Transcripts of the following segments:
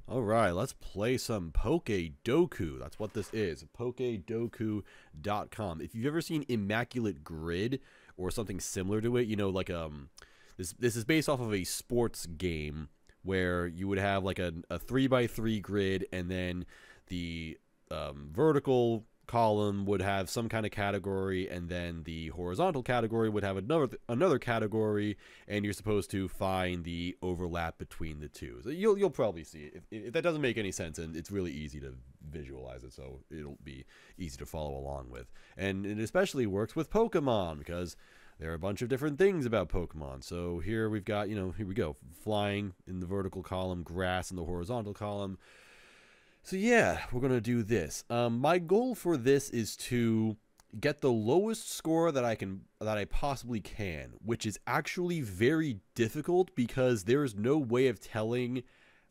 All right, let's play some Pokedoku. That's what this is. Pokedoku.com. If you've ever seen Immaculate Grid or something similar to it, you know, like this is based off of a sports game where you would have like a 3x3 grid, and then the vertical column would have some kind of category, and then the horizontal category would have another category, and you're supposed to find the overlap between the two. So you'll probably see it. If that doesn't make any sense, and it's really easy to visualize it, so it'll be easy to follow along with. And it especially works with Pokemon, because there are a bunch of different things about Pokemon. So here we've got, here we go, flying in the vertical column, grass in the horizontal column. So yeah, we're going to do this. My goal for this is to get the lowest score that I possibly can, which is actually very difficult because there is no way of telling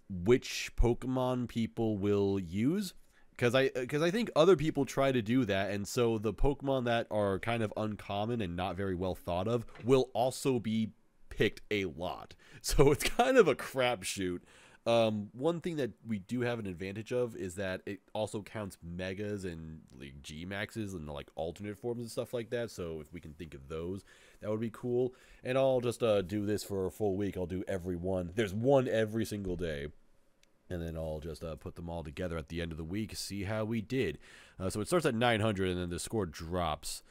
which Pokemon people will use. Because I think other people try to do that, and so the Pokemon that are kind of uncommon and not very well thought of will also be picked a lot. So it's kind of a crapshoot. One thing that we do have an advantage of is that it also counts megas and like G maxes and like alternate forms and stuff like that. So if we can think of those, that would be cool. And I'll just do this for a full week. I'll do every one. There's one every single day. And then I'll just put them all together at the end of the week, see how we did. So it starts at 900, and then the score drops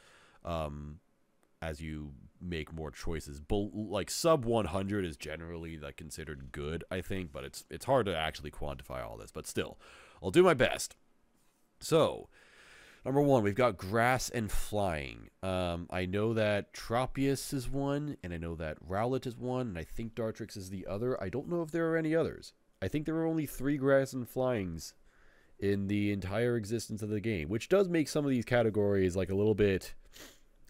as you make more choices. Like sub 100 is generally like considered good, I think, but it's hard to actually quantify all this. But still, I'll do my best. So, number one, we've got grass and flying. I know that Tropius is one, and I know that Rowlet is one, and I think Dartrix is the other. I don't know if there are any others. I think there are only 3 grass and flyings in the entire existence of the game, which does make some of these categories like a little bit,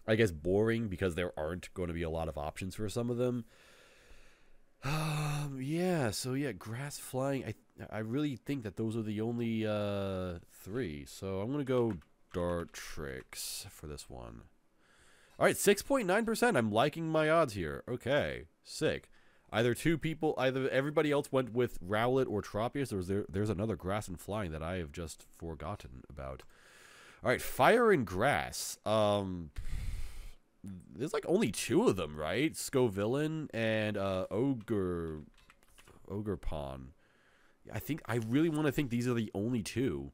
I guess, boring because there aren't going to be a lot of options for some of them. Yeah, so yeah, grass, flying. I really think that those are the only 3. So I'm going to go Dartrix for this one. All right, 6.9%. I'm liking my odds here. Okay, sick. Either everybody else went with Rowlet or Tropius, or there's another grass and flying that I have just forgotten about. All right, fire and grass. There's like only 2 of them, right? Scovillain and Ogerpon. I really want to think these are the only 2.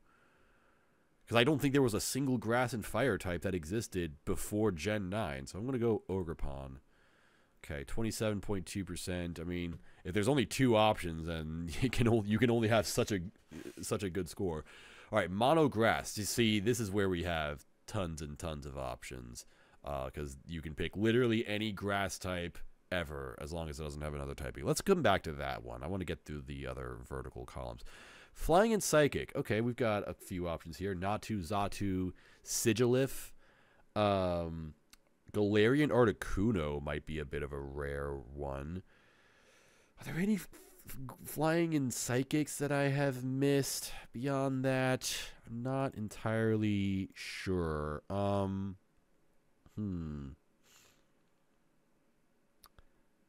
Because I don't think there was a single grass and fire type that existed before Gen 9. So I'm going to go Ogerpon. Okay, 27.2%. I mean, if there's only 2 options, then you can only have such a good score. All right, mono grass. You see, this is where we have tons and tons of options, because you can pick literally any grass type ever as long as it doesn't have another typing. Let's come back to that one. I want to get through the other vertical columns. Flying and psychic. Okay, we've got a few options here. Natu, Xatu, Sigilif. Galarian Articuno might be a bit of a rare one. Are there any flying and psychics that I have missed beyond that? I'm not entirely sure.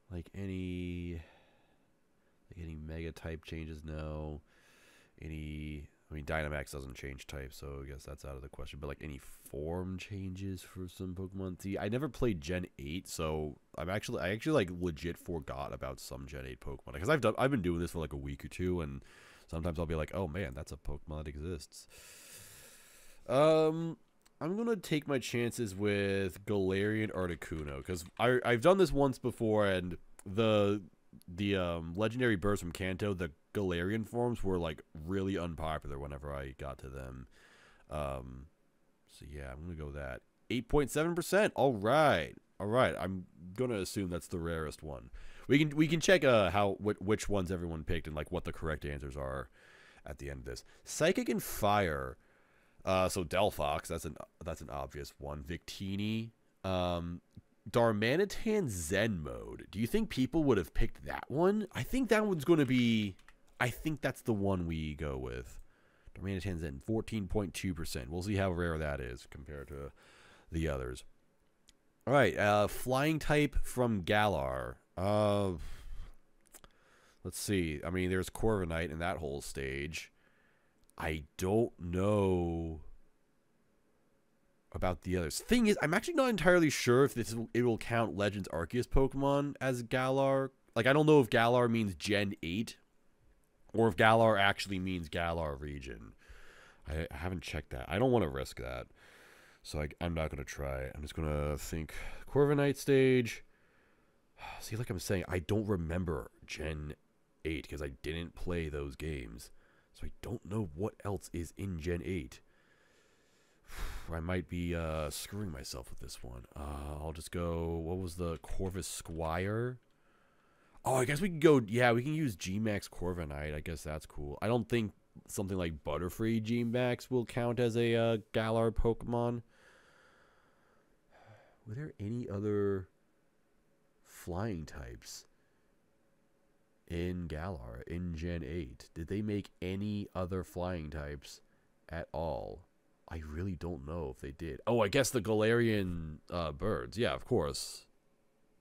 Like any mega type changes? No. I mean, Dynamax doesn't change type, so I guess that's out of the question. But like any form changes for some Pokemon. See, I never played Gen 8, so I actually like legit forgot about some Gen 8 Pokemon, because I've been doing this for like a week or 2, and sometimes I'll be like, oh man, that's a Pokemon that exists. I'm gonna take my chances with Galarian Articuno, because I've done this once before, and the legendary birds from Kanto, the Galarian forms, were like really unpopular whenever I got to them. So yeah, I'm gonna go with that. 8.7%. All right. I'm gonna assume that's the rarest one. We can check which ones everyone picked and like what the correct answers are at the end of this. Psychic and fire. So Delphox, that's an obvious one. Victini. Darmanitan Zen mode. Do you think people would have picked that one? I think that one's going to be... I think that's the one we go with. Darmanitan Zen, 14.2%. We'll see how rare that is compared to the others. All right, flying type from Galar. Let's see. I mean, there's Corviknight in that whole stage. I don't know about the others. Thing is, I'm actually not entirely sure if it will count Legends Arceus Pokemon as Galar. Like, I don't know if Galar means Gen 8 or if Galar actually means Galar region. I haven't checked that. I don't want to risk that. So I'm not going to try. I'm just going to think Corviknight stage. See, like I'm saying, I don't remember Gen 8 because I didn't play those games. So I don't know what else is in Gen 8. I might be screwing myself with this one. I'll just go, what was the Corvus Squire? Oh, I guess we can go, yeah, we can use G-Max Corviknight. I guess that's cool. I don't think something like Butterfree G-Max will count as a Galar Pokemon. Were there any other flying types in Galar in Gen 8? Did they make any other flying types at all? I really don't know if they did. Oh, I guess the Galarian birds. Yeah, of course.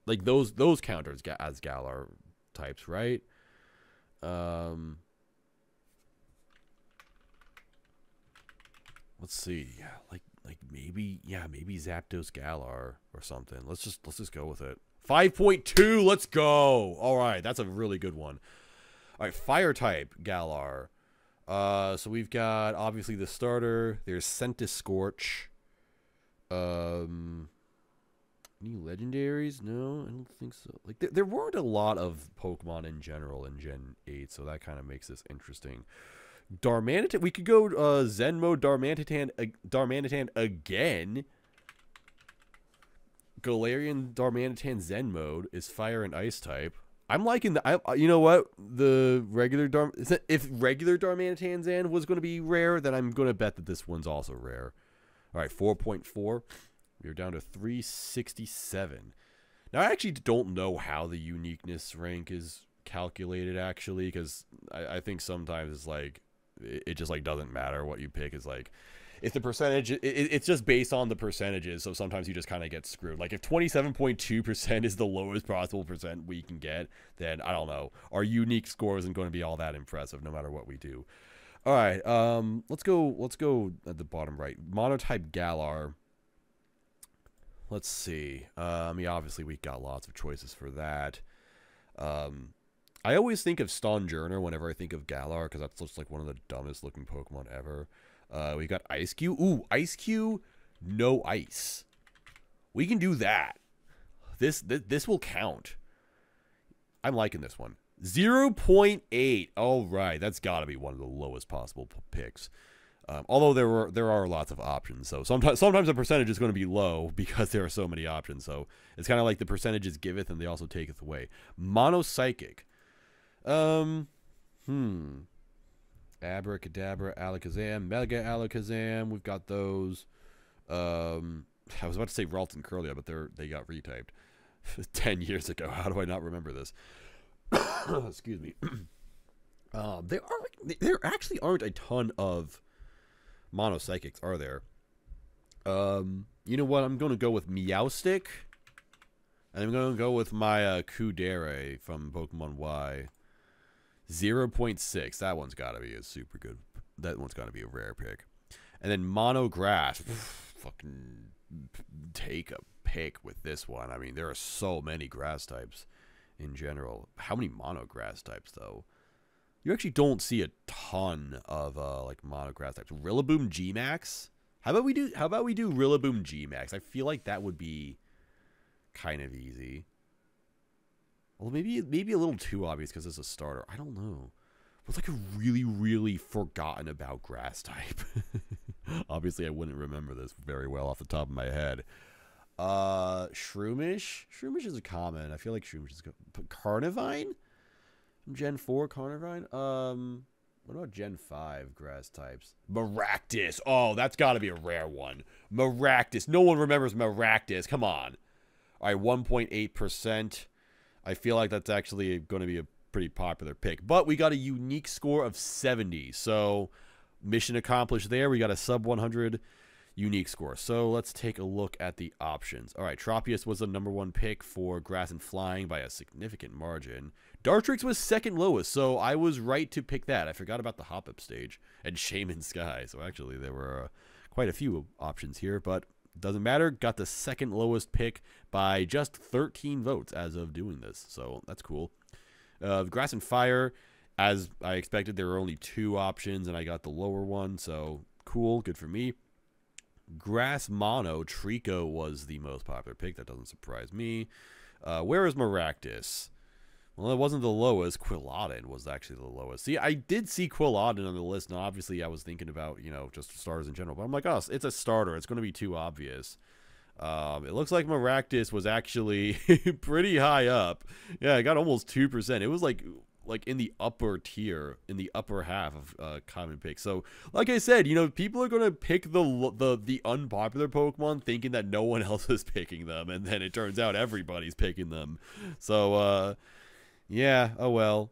Like those count as Galar types, right? Let's see. Yeah, like maybe Zapdos Galar or something. Let's just go with it. 5.2. Let's go. All right, that's a really good one. All right, fire type Galar. So we've got obviously the starter. There's Centiskorch. Any legendaries? No, I don't think so. Like there weren't a lot of Pokemon in general in Gen 8, so that kind of makes this interesting. Darmanitan. We could go Zen mode Darmanitan again. Galarian Darmanitan Zen mode is fire and ice type. I'm liking the. You know what? The regular if regular Darmanitan Zen was going to be rare, then I'm going to bet that this one's also rare. All right, 4.4. We're down to 367. Now I actually don't know how the uniqueness rank is calculated actually, because I think sometimes it's like it just like doesn't matter what you pick. Is like if the percentage, it's just based on the percentages, so sometimes you just kind of get screwed. Like if 27.2% is the lowest possible percent we can get, then I don't know, our unique score isn't going to be all that impressive no matter what we do. All right, let's go at the bottom right. Monotype Galar. Let's see. I mean, obviously we got lots of choices for that. I always think of Stonjourner whenever I think of Galar, because that's just like one of the dumbest looking Pokemon ever. We got Ice Cube. Ooh, Ice Cube, no ice. We can do that. This will count. I'm liking this one. 0.8. All right, that's got to be one of the lowest possible picks. Although there are lots of options, so sometimes the percentage is going to be low because there are so many options. So it's kind of like the percentages giveth and they also taketh away. Monocyclic. Abracadabra, Alakazam, Mega Alakazam. We've got those. I was about to say Ralts and Curlia, but they got retyped 10 years ago. How do I not remember this? Excuse me. There actually aren't a ton of Monocyclics, are there? You know what? I'm going to go with Meowstic. And I'm going to go with my Kudere from Pokemon Y. 0.6. That one's got to be a super good. That one's got to be a rare pick. And then Mono Grass. Fucking take a pick with this one. I mean, there are so many grass types in general. How many Mono Grass types, though? You actually don't see a ton of like Mono Grass types. Rillaboom G-Max? How about we do Rillaboom G-Max? I feel like that would be kind of easy. Well, maybe a little too obvious because it's a starter. I don't know. What's like a really, really forgotten about grass type? Obviously, I wouldn't remember this very well off the top of my head. Shroomish? Shroomish is a common. I feel like Shroomish is good. Carnivine? Gen 4 Carnivine? What about Gen 5 grass types? Maractus. Oh, that's got to be a rare one. Maractus. No one remembers Maractus. Come on. All right, 1.8%. I feel like that's actually going to be a pretty popular pick. But we got a unique score of 70. So mission accomplished there. We got a sub 100 unique score. So let's take a look at the options. All right, Tropius was the #1 pick for grass and flying by a significant margin. Dartrix was second lowest, so I was right to pick that. I forgot about the hop-up stage and Shaman Sky. So actually, there were quite a few options here, but doesn't matter. Got the second lowest pick by just 13 votes as of doing this, so that's cool. Grass and Fire, as I expected, there were only 2 options, and I got the lower one, so cool, good for me. Grass Mono, Trico was the most popular pick. That doesn't surprise me. Where is Maractus? Well, it wasn't the lowest. Quilladin was actually the lowest. See, I did see Quilladin on the list, and obviously I was thinking about, you know, just starters in general. But I'm like, oh, it's a starter. It's going to be too obvious. It looks like Maractus was actually pretty high up. Yeah, I got almost 2%. It was like in the upper tier, in the upper half of common picks. So, like I said, you know, people are gonna pick the unpopular Pokemon, thinking that no one else is picking them, and then it turns out everybody's picking them. So, yeah. Oh well.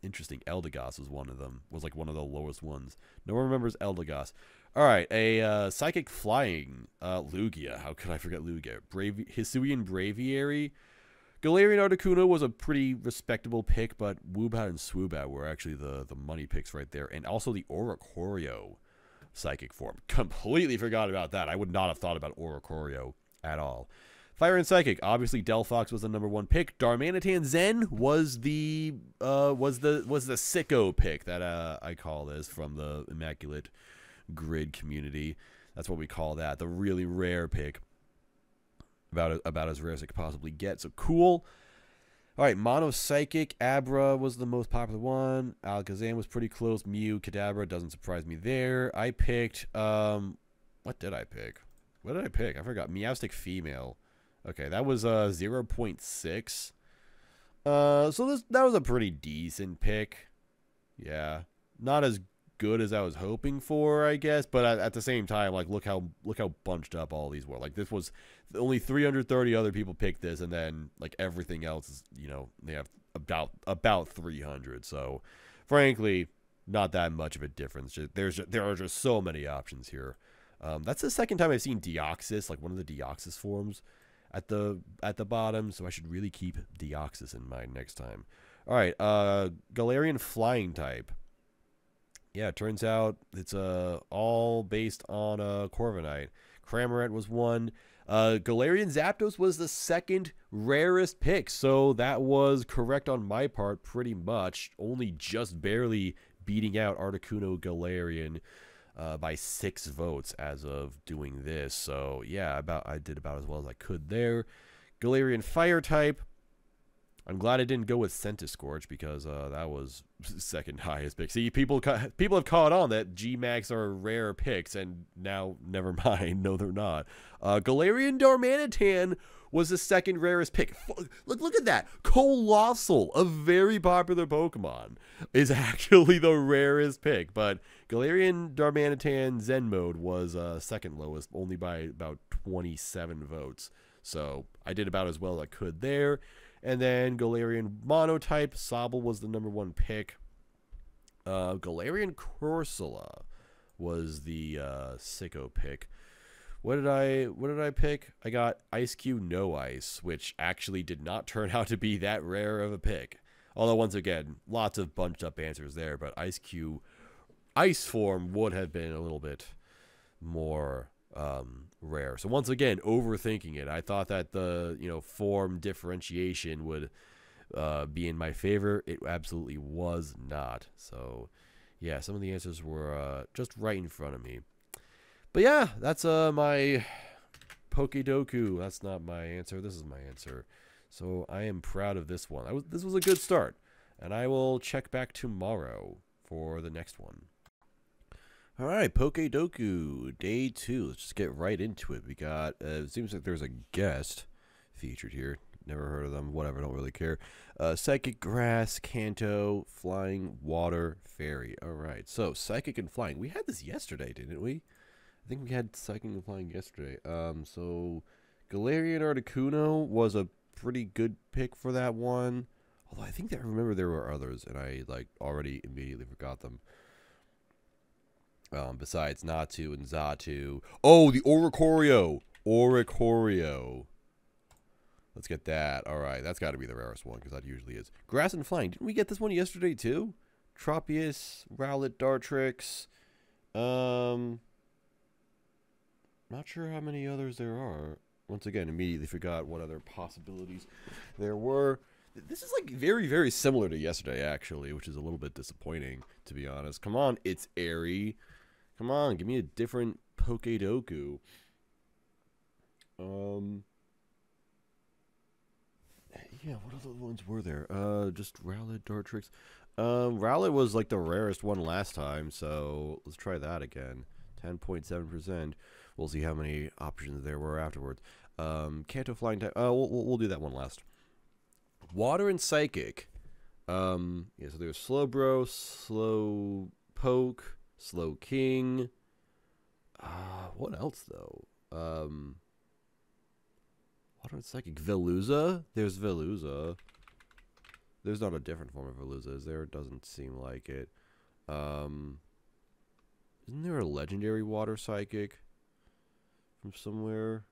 Interesting. Eldegoss was one of them. Was like one of the lowest ones. No one remembers Eldegoss. All right, a Psychic Flying Lugia. How could I forget Lugia? Hisuian Braviary. Galarian Articuno was a pretty respectable pick, but Woobat and Swoobat were actually the money picks right there. And also the Oricorio Psychic form. Completely forgot about that. I would not have thought about Oricorio at all. Fire and Psychic. Obviously, Delphox was the #1 pick. Darmanitan Zen was the sicko pick that I call this from the Immaculate Grid community. That's what we call that. The really rare pick. About as rare as it could possibly get. So cool. All right, Mono Psychic. Abra was the most popular one. Alakazam was pretty close. Mew, Kadabra, doesn't surprise me there. I picked, what did I pick? What did I pick? I forgot. Meowstic Female. Okay, that was 0.6. So that was a pretty decent pick. Yeah, not as good as I was hoping for, I guess, but at the same time, like, look how bunched up all these were. Like, this was only 330 other people picked this, and then like everything else is, you know, they have about 300. So frankly, not that much of a difference. There are just so many options here. That's the second time I've seen Deoxys, like one of the Deoxys forms at the bottom, so I should really keep Deoxys in mind next time. All right, Galarian Flying type. Yeah, it turns out it's all based on Corviknight. Cramorant was one. Galarian Zapdos was the second rarest pick, so that was correct on my part pretty much. Only just barely beating out Articuno Galarian by 6 votes as of doing this. So yeah, I did about as well as I could there. Galarian Fire type. I'm glad I didn't go with Centiskorch because that was second highest pick. See, people have caught on that G-Max are rare picks, and now, never mind. No, they're not. Galarian Darmanitan was the second rarest pick. Look at that. Colossal, a very popular Pokemon, is actually the rarest pick. But Galarian Darmanitan Zen mode was second lowest, only by about 27 votes. So I did about as well as I could there. And then Galarian Monotype, Sobble was the #1 pick. Galarian Corsola was the sicko pick. What did I pick? I got Ice Q No Ice, which actually did not turn out to be that rare of a pick. Although once again, lots of bunched up answers there, but Ice Q Ice form would have been a little bit more rare. So once again, overthinking it. I thought that the form differentiation would be in my favor. It absolutely was not. So yeah, some of the answers were just right in front of me. But yeah, that's my Pokedoku. That's not my answer. This is my answer. So I am proud of this one. This was a good start, and I will check back tomorrow for the next one. All right, Pokedoku, day 2. Let's just get right into it. We got, it seems like there's a guest featured here. Never heard of them. Whatever, don't really care. Psychic Grass, Kanto, Flying, Water, Fairy. All right, so Psychic and Flying. We had this yesterday, didn't we? I think we had Psychic and Flying yesterday. So Galarian Articuno was a pretty good pick for that one. Although I think that I remember there were others, and I already immediately forgot them. Besides Natu and Xatu. Oh, the Oricorio. Let's get that. All right, that's got to be the rarest one because that usually is. Grass and Flying. Didn't we get this one yesterday too? Tropius, Rowlet, Dartrix. Not sure how many others there are. Once again, immediately forgot what other possibilities there were. This is like very, very similar to yesterday, actually, which is a little bit disappointing, to be honest. Come on, it's airy. Come on, give me a different Pokedoku. Yeah, what other ones were there? Just Rowlet, Dartrix. Rowlet was like the rarest one last time, so let's try that again. 10.7%. We'll see how many options there were afterwards. Kanto Flying type. We'll do that one last. Water and Psychic. Yeah, so there's Slowbro, Slowpoke, Slowking. What else though? Water and Psychic. Veluza? There's Veluza. There's not a different form of Veluza, is there? It doesn't seem like it. Isn't there a legendary Water Psychic from somewhere?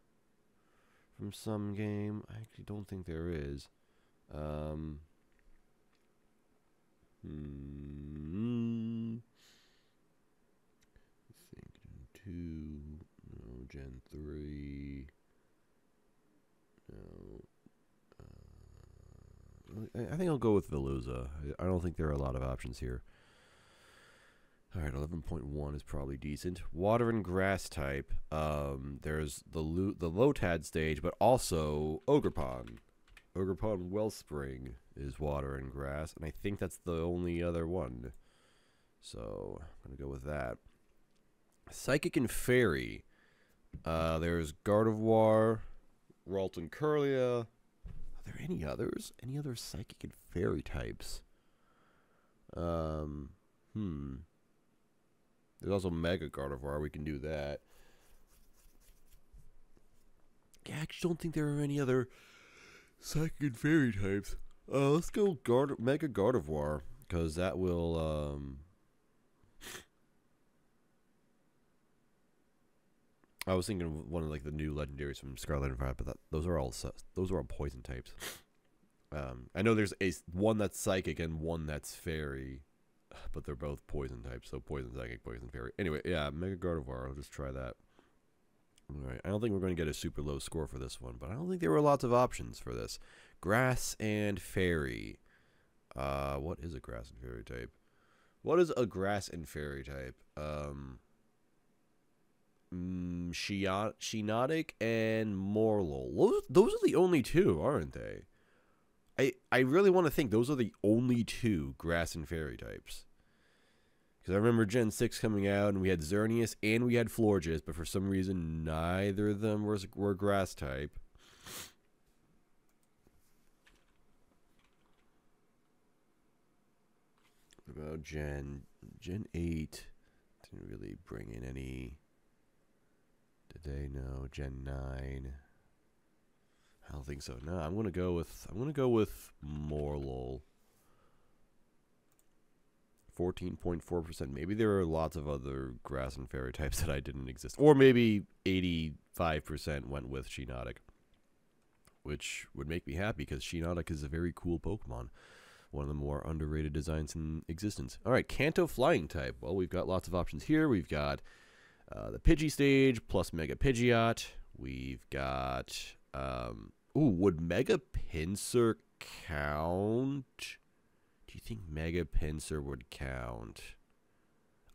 From some game? I actually don't think there is. I think Gen 2, no, Gen 3, no. I think I'll go with Veluza. I don't think there are a lot of options here. Alright, 11.1 is probably decent. Water and Grass type. There's the Lotad stage, but also Ogerpon. Ogerpon Wellspring is Water and Grass, and I think that's the only other one. So, I'm going to go with that. Psychic and Fairy. There's Gardevoir, Ralton Curlia. Are there any others? Any other Psychic and Fairy types? There's also Mega Gardevoir. We can do that. Yeah, I actually don't think there are any other Psychic and Fairy types. Let's go Mega Gardevoir, because that will, I was thinking of one of like the new legendaries from Scarlet and Violet, but those are all poison types. I know there's one that's Psychic and one that's Fairy, but they're both poison types, so Poison Psychic, Poison Fairy. Anyway, yeah, Mega Gardevoir, I'll just try that. Alright, I don't think we're going to get a super low score for this one, but I don't think there were lots of options for this. Grass and Fairy. What is a Grass and Fairy type? What is a Grass and Fairy type? Shiinotic and Morlul. Those are the only two, aren't they? I really want to think those are the only two Grass and Fairy types. Because I remember Gen 6 coming out, and we had Xerneas and we had Florges, but for some reason, neither of them were Grass type. What about Gen 8? Didn't really bring in any. Did they? No. Gen 9. I don't think so. No, I'm gonna go with Morlul. 14.4%. Maybe there are lots of other Grass and Fairy types that I didn't exist. Or maybe 85% went with Shiinotic. Which would make me happy, because Shiinotic is a very cool Pokemon. One of the more underrated designs in existence. Alright, Kanto Flying type. Well, we've got lots of options here. We've got the Pidgey stage plus Mega Pidgeot. We've got... would Mega Pinsir count? Do you think Mega Pinsir would count?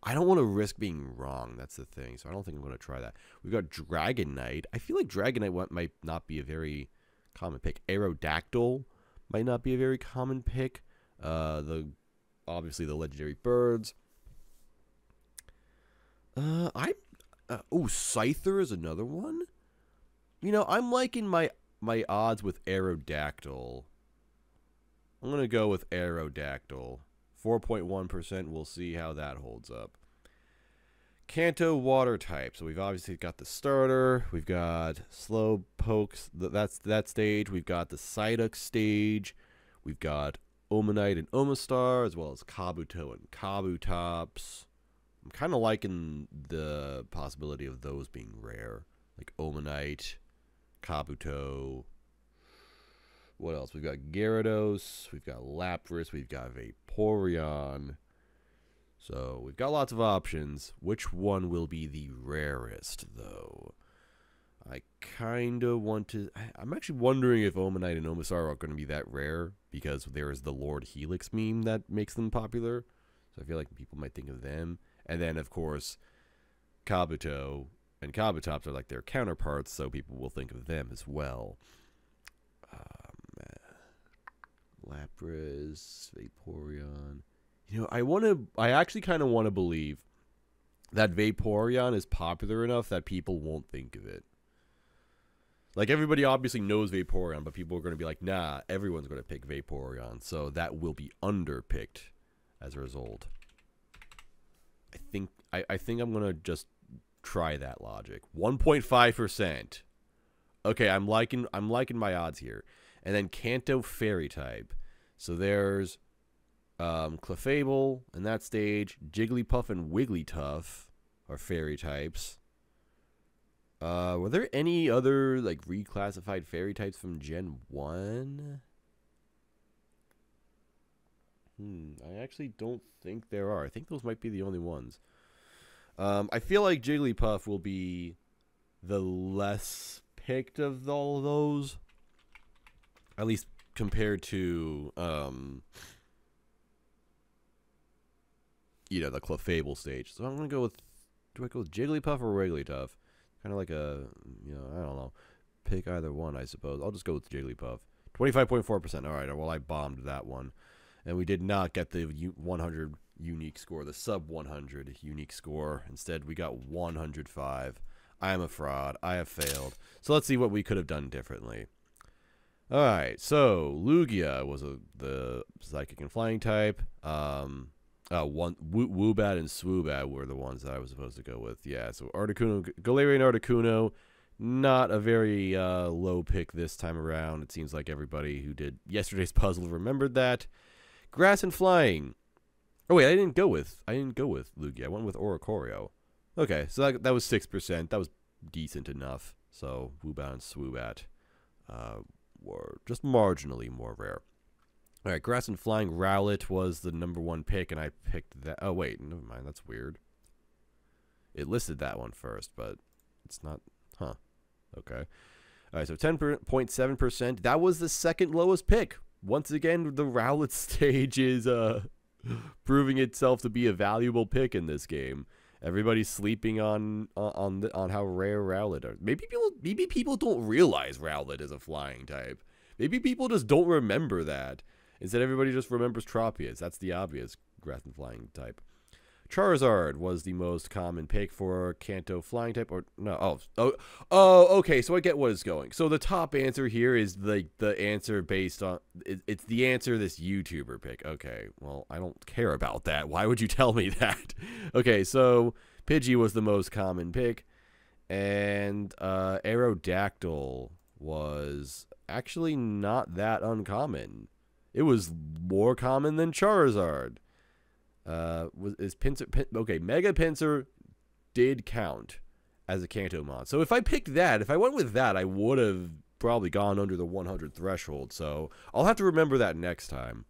I don't want to risk being wrong. That's the thing. So I don't think I'm going to try that. We've got Dragonite. I feel like Dragonite might not be a very common pick. Aerodactyl might not be a very common pick. Obviously the legendary birds. Scyther is another one. You know, I'm liking my odds with Aerodactyl. I'm going to go with Aerodactyl. 4.1%. We'll see how that holds up. Kanto Water type. So we've obviously got the starter. We've got Slowpoke. That's that stage. We've got the Psyduck stage. We've got Omanite and Omastar, as well as Kabuto and Kabutops. I'm kind of liking the possibility of those being rare. Like Omanite, Kabuto. What else? We've got Gyarados, we've got Lapras, we've got Vaporeon. So we've got lots of options. Which one will be the rarest, though? I kind of want to... I'm actually wondering if Omanite and Omasar are going to be that rare, because there is the Lord Helix meme that makes them popular. So I feel like people might think of them. And then, of course, Kabuto and Kabutops are like their counterparts, so people will think of them as well. Lapras, Vaporeon. You know, I actually kind of want to believe that Vaporeon is popular enough that people won't think of it. Like, everybody obviously knows Vaporeon, but people are going to be like, nah, everyone's going to pick Vaporeon. So that will be underpicked as a result. I think I'm going to just try that logic. 1.5%. Okay, I'm liking my odds here. And then Kanto Fairy type. So there's Clefable in that stage. Jigglypuff and Wigglytuff are fairy types. Were there any other like reclassified fairy types from Gen 1? I actually don't think there are. I think those might be the only ones. I feel like Jigglypuff will be the less picked of all of those. At least compared to, you know, the Clefable stage. So I'm going to go with, do I go with Jigglypuff or Wigglytuff? Kind of like a, you know, I don't know. Pick either one, I suppose. I'll just go with Jigglypuff. 25.4%. All right, well, I bombed that one. And we did not get the 100 unique score, the sub 100 unique score. Instead, we got 105. I am a fraud. I have failed. So let's see what we could have done differently. All right, so Lugia was the psychic and flying type. Woobat and Swoobat were the ones that I was supposed to go with. Yeah, so Articuno, Galarian Articuno, not a very low pick this time around. It seems like everybody who did yesterday's puzzle remembered that. Grass and Flying. Oh wait, I didn't go with Lugia. I went with Oricorio. Okay, so that was 6%. That was decent enough. So Woobat and Swoobat were just marginally more rare. All right, Grass and Flying. Rowlet was the number 1 pick, and I picked that. Oh wait, never mind. That's weird. It listed that one first, but it's not. Huh. Okay. All right, so 10.7%. That was the second lowest pick. Once again, the Rowlet stage is proving itself to be a valuable pick in this game. Everybody's sleeping on how rare Rowlet are. Maybe people don't realize Rowlet is a flying type. Maybe people just don't remember that. Instead, everybody just remembers Tropius. That's the obvious grass and flying type. Charizard was the most common pick for Kanto flying type, or no? Oh, okay. So I get what it's going. So the top answer here is the answer based on it's the answer this YouTuber pick. Okay, well I don't care about that. Why would you tell me that? Okay, so Pidgey was the most common pick, and Aerodactyl was actually not that uncommon. It was more common than Charizard. Okay, Mega Pinsir did count as a Kanto mod. So if I picked that, if I went with that, I would have probably gone under the 100 threshold. So I'll have to remember that next time.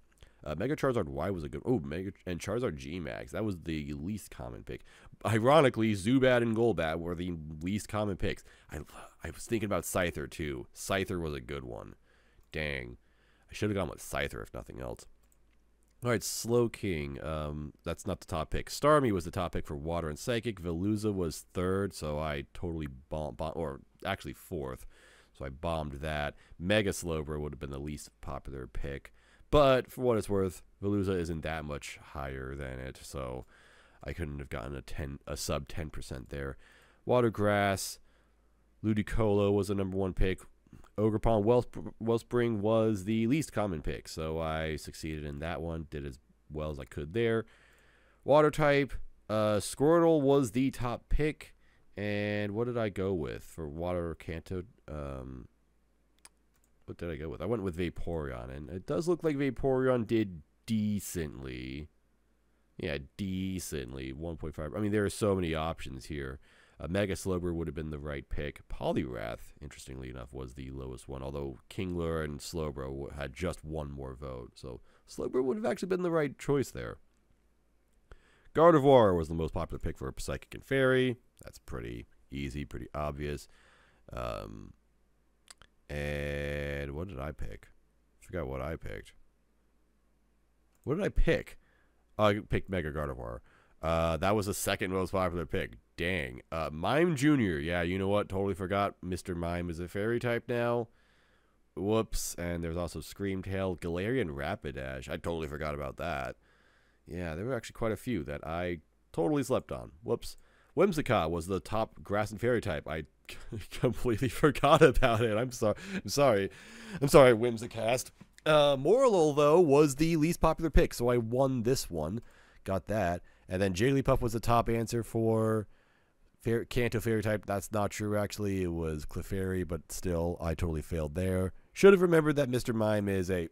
Mega Charizard Y was a good... Oh, Mega... And Charizard G Max. That was the least common pick. Ironically, Zubat and Golbat were the least common picks. I was thinking about Scyther, too. Scyther was a good one. Dang. I should have gone with Scyther, if nothing else. All right, Slowking. That's not the top pick. Starmie was the top pick for Water and Psychic. Veluza was 3rd, so I totally bombed... Or actually 4th, so I bombed that. Mega Slowbro would have been the least popular pick. But for what it's worth, Veluza isn't that much higher than it, so I couldn't have gotten a sub 10% there. Watergrass, Ludicolo was the number 1 pick. Ogerpon Wellspring was the least common pick, so I succeeded in that one. Did as well as I could there. Water type, Squirtle was the top pick. And what did I go with for Water Kanto? What did I go with? I went with Vaporeon, and it does look like Vaporeon did decently. Yeah, decently. 1.5. I mean, there are so many options here. Mega Slowbro would have been the right pick. Poliwrath, interestingly enough, was the lowest one, although Kingler and Slowbro had just one more vote. So Slowbro would have actually been the right choice there. Gardevoir was the most popular pick for Psychic and Fairy. That's pretty easy, pretty obvious. And what did I pick? I forgot what I picked. What did I pick? Oh, I picked Mega Gardevoir. That was the second most popular pick. Dang. Mime Jr. Yeah, you know what? Totally forgot. Mr. Mime is a fairy type now. Whoops. And there's also Screamtail, Galarian Rapidash. I totally forgot about that. Yeah, there were actually quite a few that I totally slept on. Whoops. Whimsicott was the top grass and fairy type. I completely forgot about it. I'm sorry, Whimsicast. Morelull, though, was the least popular pick, so I won this one. Got that. And then Jigglypuff was the top answer for Kanto fairy type. That's not true, actually. It was Clefairy, but still, I totally failed there. Should have remembered that Mr. Mime is a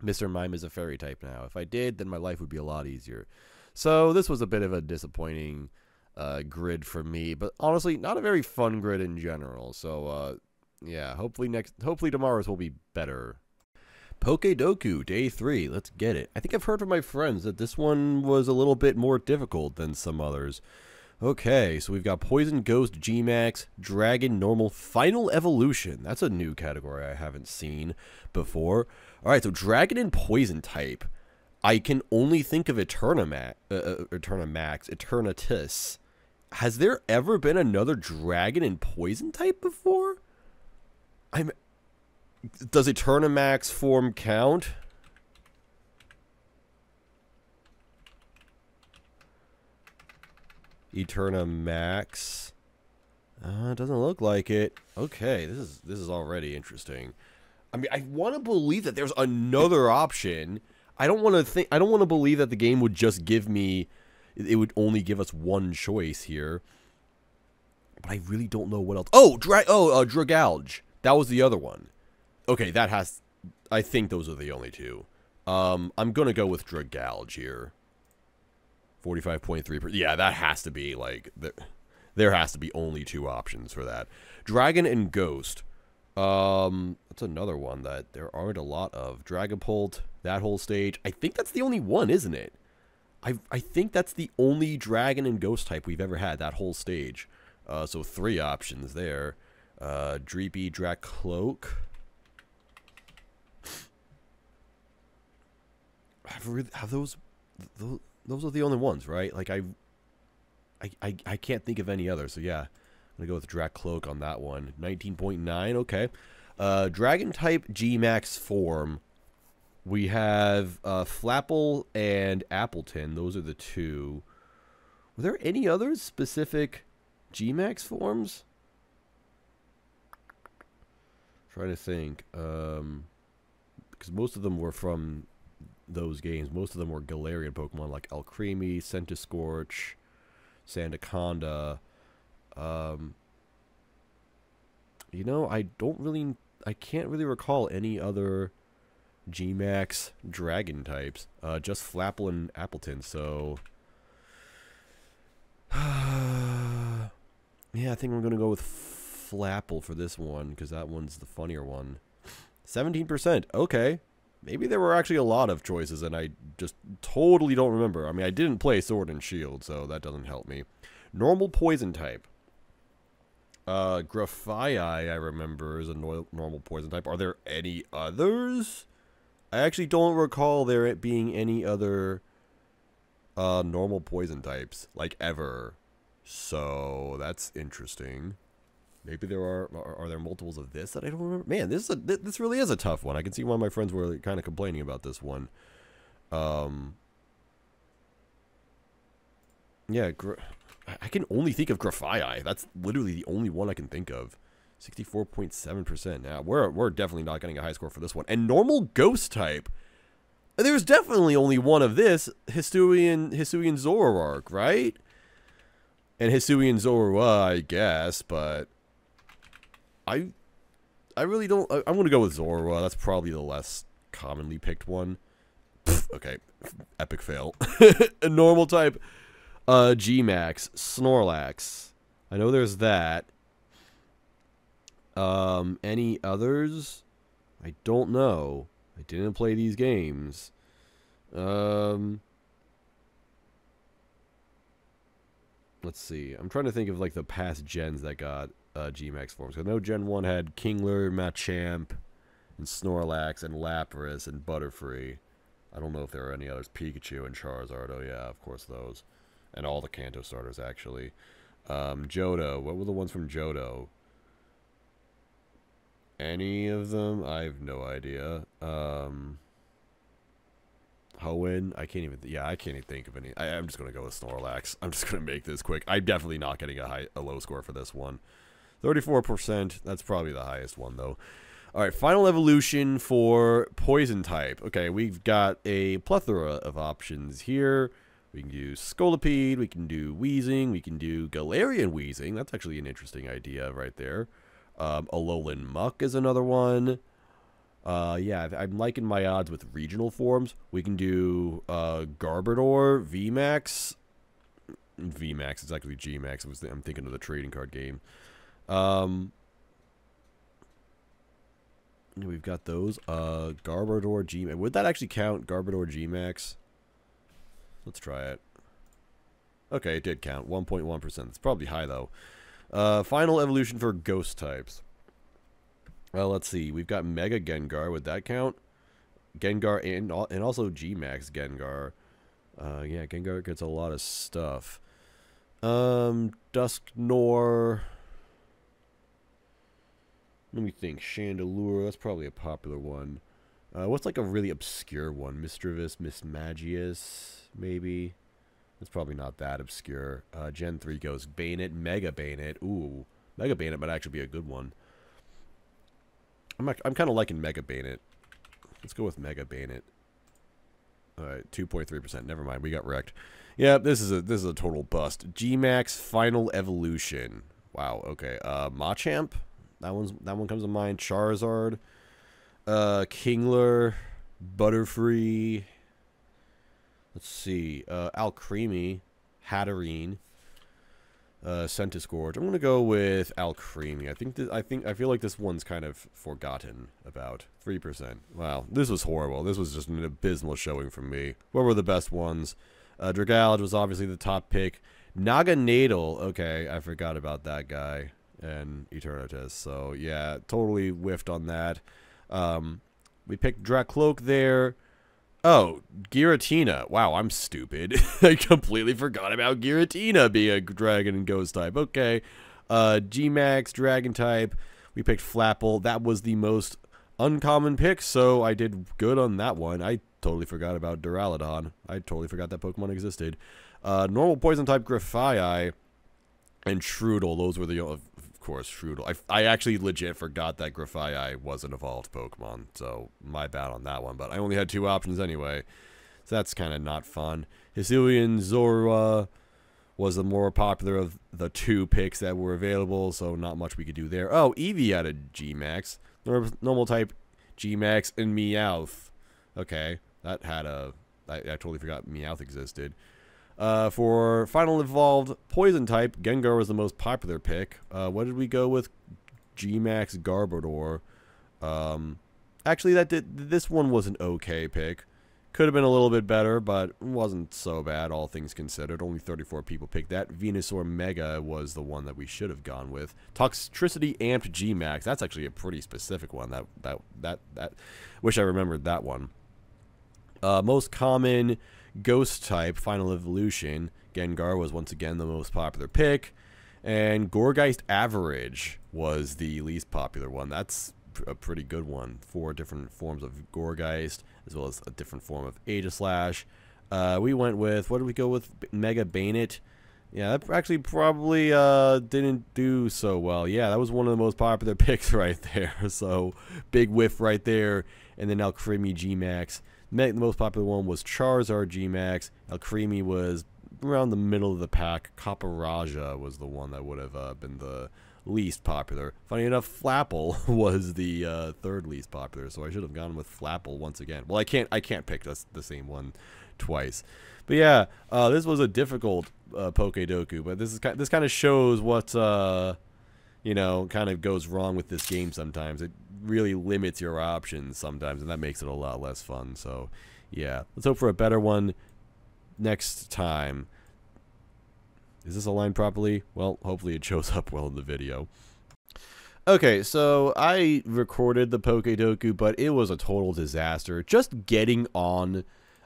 Mr. Mime is a fairy type now. If I did, then my life would be a lot easier. So this was a bit of a disappointing grid for me, but honestly, not a very fun grid in general. So yeah, hopefully tomorrow's will be better. Pokedoku, day 3. Let's get it. I think I've heard from my friends that this one was a little bit more difficult than some others. Okay, so we've got Poison, Ghost, G-Max, Dragon, Normal, Final Evolution. That's a new category I haven't seen before. Alright, so Dragon and Poison type. I can only think of Eternatus. Has there ever been another Dragon and Poison type before? Does Eternamax form count? Eternamax. It doesn't look like it. Okay, this is already interesting. I mean, I want to believe that there's another option. I don't want to believe that the game would just give me, it would only give us one choice here. But I really don't know what else. Oh, Dragalge. That was the other one. Okay, I think those are the only two. I'm going to go with Dragalge here. 45.3%. Yeah, that has to be, like, there has to be only two options for that. Dragon and Ghost. That's another one that there aren't a lot of. Dragapult, that whole stage. I think that's the only one, isn't it? I think that's the only Dragon and Ghost type we've ever had, that whole stage. So 3 options there. Dreepy, Dracloak. Have those are the only ones, right? Like I can't think of any others. So yeah, I'm gonna go with Dracloak on that one. 19.9. Okay. Dragon type G-Max form. We have Flapple and Appleton. Those are the two. Were there any others specific G-Max forms? Trying to think. Because most of them were from those games. Most of them were Galarian Pokemon like Alcremie, Centiskorch, Sandaconda. You know, I can't really recall any other G-Max Dragon types. Just Flapple and Appleton, so yeah, I think I'm gonna go with Flapple for this one, because that one's the funnier one. 17%. Okay. Maybe there were actually a lot of choices, and I just totally don't remember. I mean, I didn't play Sword and Shield, so that doesn't help me. Normal poison type. Grafaiai, I remember, is a normal poison type. Are there any others? I actually don't recall there being any other normal poison types, like, ever. So, that's interesting. Maybe there are there multiples of this that I don't remember? Man, this really is a tough one. I can see why my friends were kind of complaining about this one. Yeah, I can only think of Grafaiai. That's literally the only one I can think of. 64.7%. Now, we're definitely not getting a high score for this one. And normal ghost type. There's definitely only one of this. Hisuian Zoroark, right? And Hisuian Zorua, I guess, but I really don't. I'm going to go with Zorua. That's probably the less commonly picked one. Okay. Epic fail. A normal type. G-Max. Snorlax. I know there's that. Any others? I don't know. I didn't play these games. Let's see. I'm trying to think of like the past gens that got G-Max forms. I know Gen 1 had Kingler, Machamp, and Snorlax, and Lapras, and Butterfree. I don't know if there are any others. Pikachu and Charizard. Oh yeah, of course those. And all the Kanto starters, actually. Johto. What were the ones from Johto? Any of them? I have no idea. Hoenn? I can't even... Yeah, I can't even think of any. I'm just going to go with Snorlax. I'm just going to make this quick. I'm definitely not getting a low score for this one. 34%. That's probably the highest one, though. Alright, final evolution for Poison type. Okay, we've got a plethora of options here. We can do Scolipede, we can do Weezing, we can do Galarian Weezing. That's actually an interesting idea right there. Alolan Muck is another one. Yeah, I'm liking my odds with regional forms. We can do Garbodor, VMAX. VMAX is actually Gmax. I'm thinking of the trading card game. We've got those. Garbodor, Gmax. Would that actually count, Garbodor, Gmax? Let's try it. Okay, it did count. 1.1%. It's probably high, though. Final evolution for ghost types. Well, let's see. We've got Mega Gengar. Would that count? Gengar and also Gmax Gengar. Yeah, Gengar gets a lot of stuff. Dusknoir. Let me think. Chandelure. That's probably a popular one. What's like a really obscure one? Misdreavus, Mismagius, maybe? It's probably not that obscure. Gen 3 goes Bayonet, Mega Bayonet. Ooh, Mega Bayonet might actually be a good one. I'm kind of liking Mega Bayonet. Let's go with Mega Bayonet. Alright, 2.3%. Never mind, we got wrecked. Yeah, this is a total bust. Gmax Final Evolution. Wow, okay. Machamp. That one comes to mind. Charizard. Kingler. Butterfree. Let's see. Alcremie. Hatterene. Centiskorch. I'm gonna go with Alcremie. I feel like this one's kind of forgotten about. 3%. Wow, this was horrible. This was just an abysmal showing from me. What were the best ones? Dragalge was obviously the top pick. Naganadel. Okay, I forgot about that guy. And Eternatus. So yeah, totally whiffed on that. We picked Dracloak there. Oh, Giratina. Wow, I'm stupid. I completely forgot about Giratina being a dragon and ghost type. Okay. Gmax, dragon type. We picked Flapple. That was the most uncommon pick, so I did good on that one. I totally forgot about Duraludon. I totally forgot that Pokemon existed. Normal poison type Grafaiai and Shroodle. Those were the... Of course, Shroodle. I actually legit forgot that Grafaiai was an evolved Pokemon, so my bad on that one, but I only had 2 options anyway, so that's kind of not fun. Hisuian Zorua was the more popular of the 2 picks that were available, so not much we could do there. Oh, Eevee had a Gmax. Normal type Gmax and Meowth. Okay, that had a... I totally forgot Meowth existed. For final evolved poison type, Gengar was the most popular pick. What did we go with? Gmax Garbodor. Actually, this one was an okay pick. Could have been a little bit better, but wasn't so bad, all things considered. Only 34 people picked that. Venusaur Mega was the one that we should have gone with. Toxtricity Amped Gmax. That's actually a pretty specific one. That wish I remembered that one. Most common ghost type, Final Evolution. Gengar was once again the most popular pick. And Gourgeist Average was the least popular one. That's a pretty good one. 4 different forms of Gourgeist, as well as a different form of Aegislash. We went with, what did we go with? Mega Bayonet. Yeah, that actually probably didn't do so well. Yeah, that was one of the most popular picks right there. So, big whiff right there. And then Alcremie Gmax. The most popular one was Charizard Gmax. Alcremie was around the middle of the pack. Caparaja was the one that would have been the least popular. Funny enough, Flapple was the 3rd least popular, so I should have gone with Flapple once again. Well, I can't pick the same one twice. But yeah, this was a difficult Pokedoku, but this kind of shows what you know, kind of goes wrong with this game sometimes. It really limits your options sometimes, and that makes it a lot less fun. So yeah, let's hope for a better one next time. Is this aligned properly? Well, hopefully it shows up well in the video. Okay, so I recorded the Pokedoku, but it was a total disaster. Just getting on,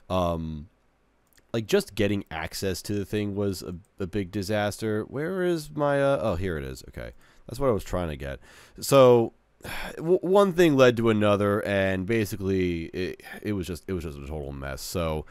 like, just getting access to the thing was a big disaster. Where is my, oh, here it is. Okay, that's what I was trying to get. So, one thing led to another, and basically, it was just a total mess. So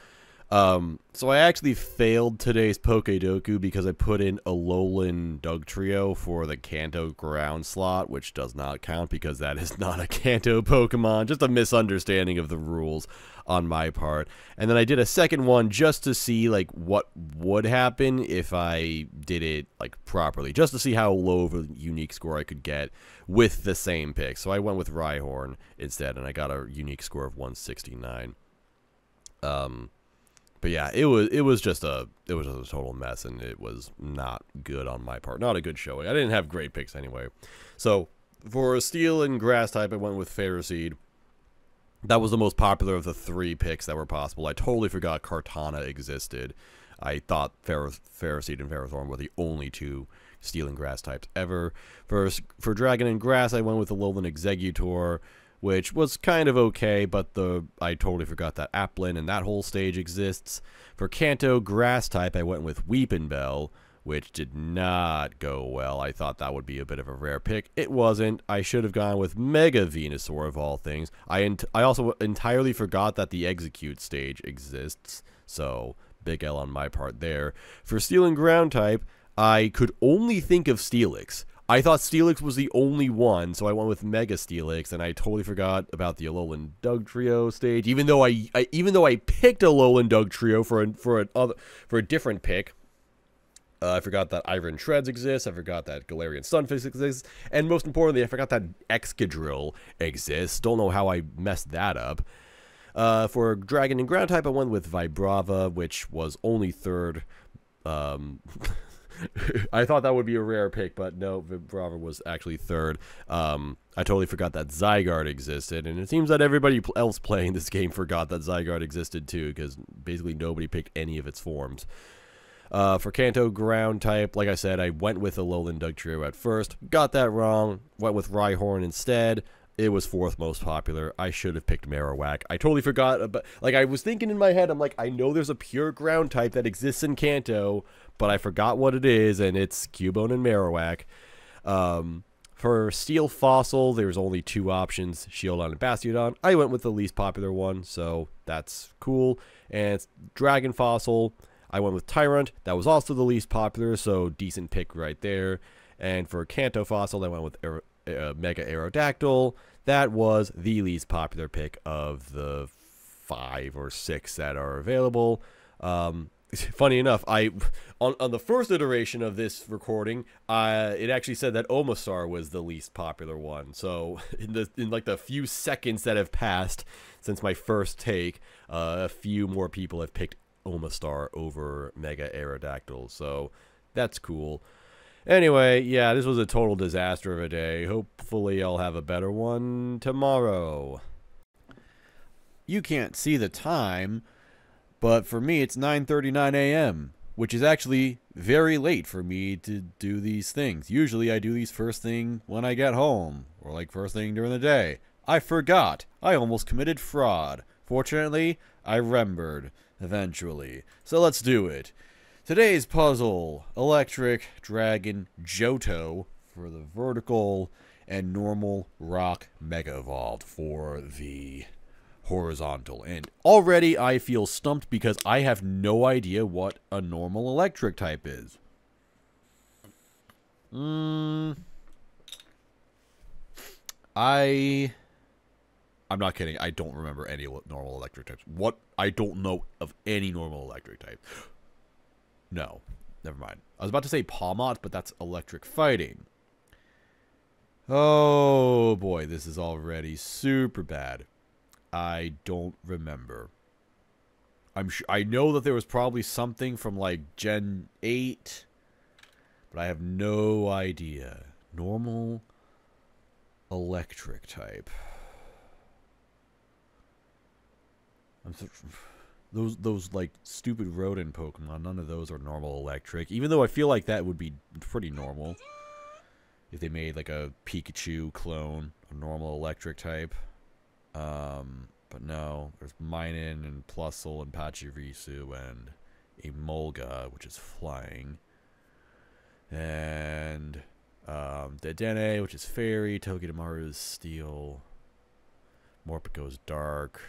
I actually failed today's Pokedoku because I put in a Alolan Dugtrio for the Kanto ground slot, which does not count because that is not a Kanto Pokemon. Just a misunderstanding of the rules on my part. And then I did a second one just to see like what would happen if I did it like properly, just to see how low of a unique score I could get with the same pick. So I went with Rhyhorn instead, and I got a unique score of 169. But yeah, it was just a total mess, and it was not good on my part. Not a good showing. I didn't have great picks anyway. So for a steel and grass type, I went with Ferroseed. That was the most popular of the 3 picks that were possible. I totally forgot Kartana existed. I thought Ferroseed and Ferrothorn were the only 2 steel and grass types ever. For Dragon and Grass, I went with the Alolan Exeggutor, which was kind of okay, but I totally forgot that Applin and that whole stage exists. For Kanto Grass type, I went with Weepinbell, which did not go well. I thought that would be a bit of a rare pick. It wasn't. I should have gone with Mega Venusaur of all things. I also entirely forgot that the Execute stage exists, so big L on my part there. For Steel and Ground type, I could only think of Steelix. I thought Steelix was the only one, so I went with Mega Steelix, and I totally forgot about the Alolan Dugtrio stage. Even though I picked Alolan Dugtrio for a different pick, I forgot that Iron Shreds exists. I forgot that Galarian Stunfisk exists, and most importantly, I forgot that Excadrill exists. Don't know how I messed that up. For Dragon and Ground type, I went with Vibrava, which was only 3rd. I thought that would be a rare pick, but no, Vibrava was actually 3rd. I totally forgot that Zygarde existed, and it seems that everybody else playing this game forgot that Zygarde existed too, because basically nobody picked any of its forms. For Kanto Ground type, like I said, I went with Alolan Dugtrio at first. Got that wrong. Went with Rhyhorn instead. It was 4th most popular. I should have picked Marowak. I totally forgot about, like, I was thinking in my head, I'm like, I know there's a pure ground type that exists in Kanto, but I forgot what it is, and it's Cubone and Marowak. For Steel Fossil, there's only 2 options, Shieldon and Bastiodon. I went with the least popular one, so that's cool. And Dragon Fossil, I went with Tyrant. That was also the least popular, so decent pick right there. And for Kanto Fossil, I went with Mega Aerodactyl. That was the least popular pick of the 5 or 6 that are available. Funny enough, on the first iteration of this recording, it actually said that Omastar was the least popular one. So in like the few seconds that have passed since my first take, a few more people have picked Omastar over Mega Aerodactyl. So that's cool. Anyway, yeah, this was a total disaster of a day. Hopefully I'll have a better one tomorrow. You can't see the time, but for me it's 9:39 a.m., which is actually very late for me to do these things. Usually I do these first thing when I get home, or like first thing during the day. I forgot. I almost committed fraud. Fortunately, I remembered eventually. So let's do it. Today's puzzle, Electric Dragon Johto for the vertical and normal Rock Mega Evolved for the horizontal. And already I feel stumped because I have no idea what a normal electric type is. I'm not kidding. I don't remember any normal electric types. I don't know of any normal electric type. No, never mind. I was about to say Pawmot, but that's electric fighting. Oh boy, this is already super bad. I don't remember. I know that there was probably something from like Gen 8, but I have no idea. Normal electric type. Those like stupid rodent Pokemon, none of those are normal electric. Even though I feel like that would be pretty normal if they made like a Pikachu clone, a normal electric type. But no, there's Minun and Plusle and Pachirisu and a Molga, which is flying. And Dedenne, which is fairy. Togedemaru is steel. Morpeko is dark.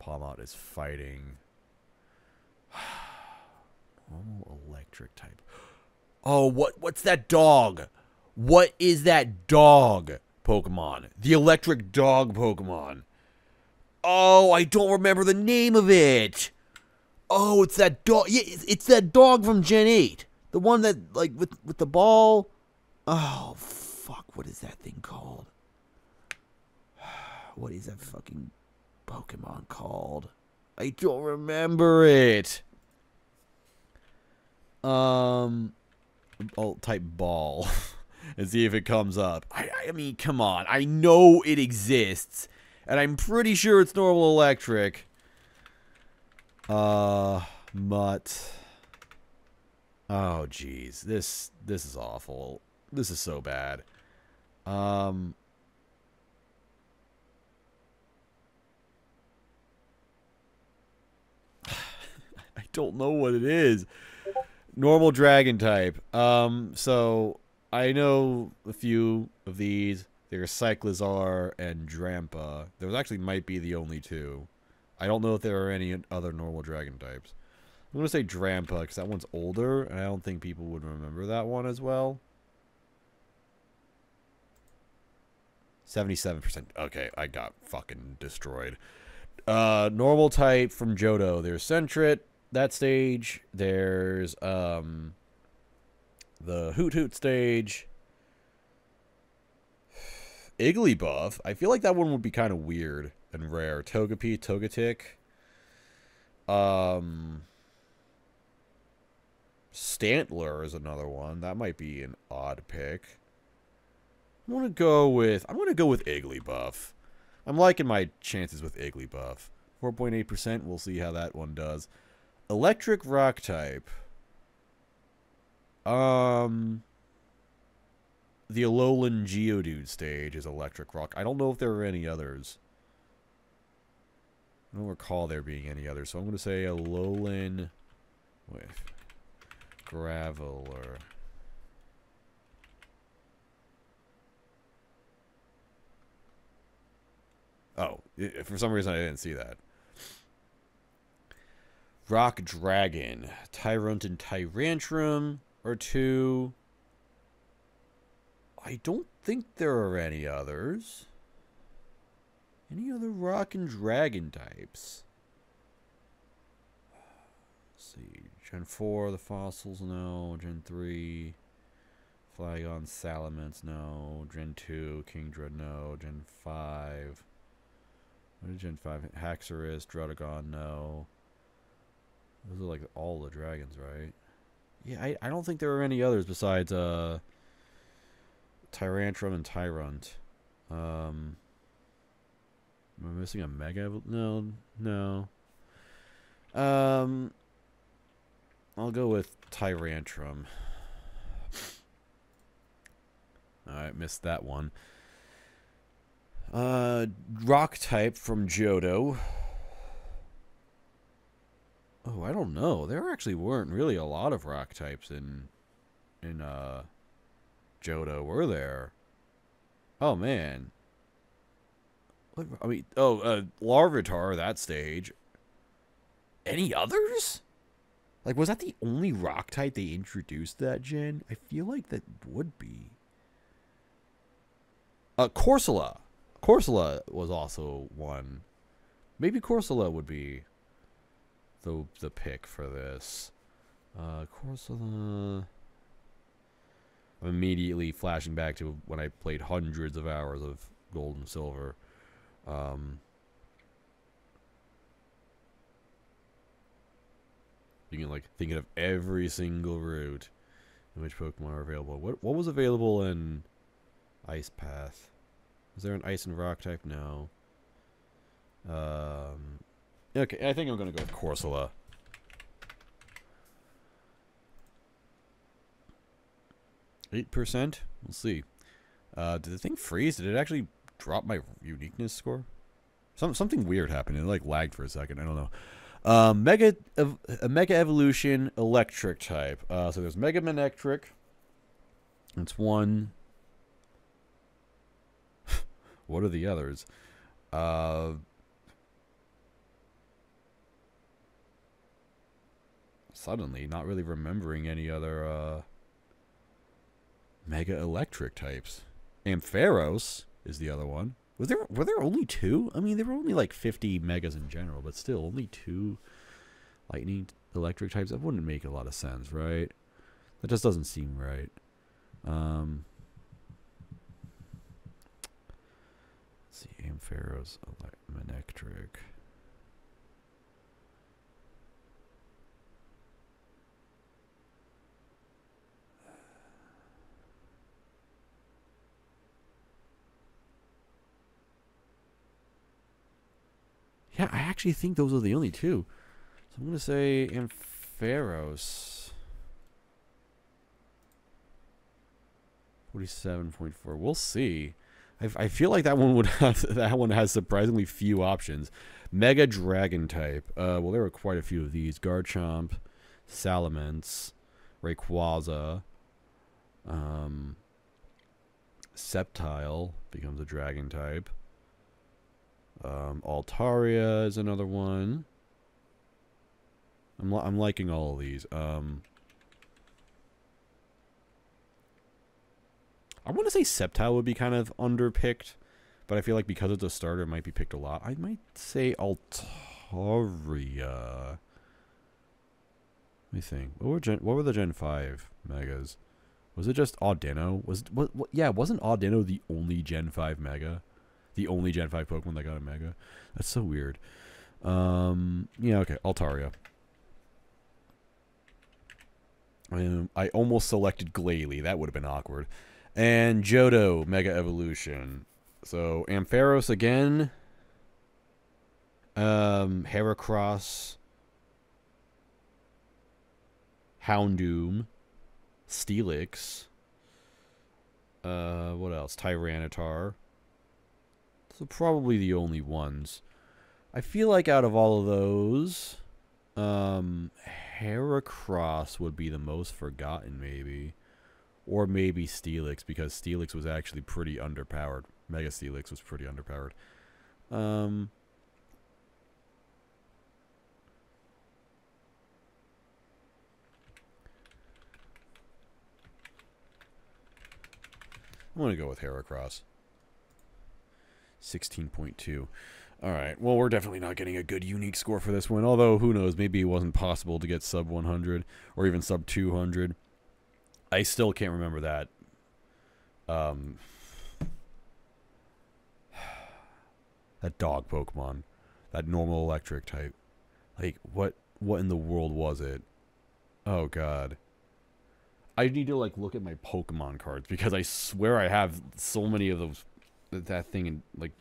Palmot is fighting. Normal electric type. Oh, what's that dog? What is that dog Pokemon? The electric dog Pokemon. Oh, I don't remember the name of it. Oh, it's that dog. Yeah, it's that dog from Gen 8. The one that, like, with the ball. Oh, fuck. What is that thing called? What is that fucking Pokemon called? I don't remember it. I'll type ball and see if it comes up. I mean, come on. I know it exists. And I'm pretty sure it's normal electric. Mutt. Oh, jeez. This is awful. This is so bad. I don't know what it is. Normal dragon type. So I know a few of these. There's Cyclizar and Drampa. Those actually might be the only two. I don't know if there are any other normal dragon types. I'm going to say Drampa because that one's older, and I don't think people would remember that one as well. 77%. Okay, I got fucking destroyed. Normal type from Johto. There's Sentret, that stage. There's the Hoot Hoot stage. Igglybuff. I feel like that one would be kind of weird and rare. Togepi, Togetic. Stantler is another one. That might be an odd pick. I'm gonna go with Igglybuff. I'm liking my chances with Igglybuff. 4.8%. We'll see how that one does. Electric rock type. The Alolan Geodude stage is electric rock. I don't know if there are any others. I don't recall there being any others. So I'm going to say Alolan with Graveler. Oh, for some reason I didn't see that. Rock Dragon. Tyrunt and Tyrantrum are two. I don't think there are any others. Any other rock and dragon types? Let's see. Gen 4, the fossils, no. Gen 3, Flygon, Salamence, no. Gen 2, Kingdra, no. Gen 5. What is Gen 5? Haxorus, Druddigon, no. Those are like all the dragons, right? Yeah, I don't think there are any others besides Tyrantrum and Tyrunt. Am I missing a Mega? No. I'll go with Tyrantrum. Alright, missed that one. Rock type from Johto. Oh, I don't know. There actually weren't really a lot of rock types in Johto, were there? Oh, man. What, I mean, Larvitar, that stage. Any others? Like, was that the only rock type they introduced that gen? I feel like that would be. Corsola. Corsola was also one. Maybe Corsola would be the pick for this. Corsola. I'm immediately flashing back to when I played hundreds of hours of Gold and Silver. You can like thinking of every single route in which Pokemon are available. What was available in Ice Path? Is there an Ice and Rock type? No. Okay, I think I'm gonna go with Corsola. %? We'll see. Did the thing freeze? Did it actually drop my uniqueness score? Something weird happened. It like lagged for a second. I don't know. Mega Evolution Electric type. So there's Mega Manectric. That's one. What are the others? Suddenly, not really remembering any other Mega Electric types. Ampharos is the other one. Were there only 2? I mean, there were only like 50 megas in general, but still, only 2 lightning electric types. That wouldn't make a lot of sense, right? That just doesn't seem right. Let's see, Ampharos Manectric. Yeah, I actually think those are the only 2. So I'm going to say Ampharos. 47.4. We'll see. I feel like that one would have, that one has surprisingly few options. Mega Dragon type. Well, there are quite a few of these. Garchomp, Salamence, Rayquaza, Sceptile becomes a dragon type. Altaria is another one. I'm liking all of these. I want to say Sceptile would be kind of underpicked, but I feel like because it's a starter, it might be picked a lot. I might say Altaria. Let me think. What were the Gen 5 Megas? Was it just Audino? Yeah, wasn't Audino the only Gen 5 Mega? The only Gen 5 Pokemon that got a Mega? That's so weird. Yeah, okay. Altaria. I almost selected Glalie. That would have been awkward. And Johto, Mega Evolution. So, Ampharos again. Heracross. Houndoom. Steelix. What else? Tyranitar. So probably the only ones. I feel like out of all of those, Heracross would be the most forgotten, maybe. Or maybe Steelix, because Steelix was actually pretty underpowered. Mega Steelix was pretty underpowered. I'm going to go with Heracross. 16.2. Alright, well, we're definitely not getting a good unique score for this one. Although, who knows, maybe it wasn't possible to get sub 100 or even sub 200. I still can't remember that. That dog Pokemon. That normal electric type. Like, what in the world was it? Oh, God. I need to, like, look at my Pokemon cards, because I swear I have so many of those, that thing, and, like,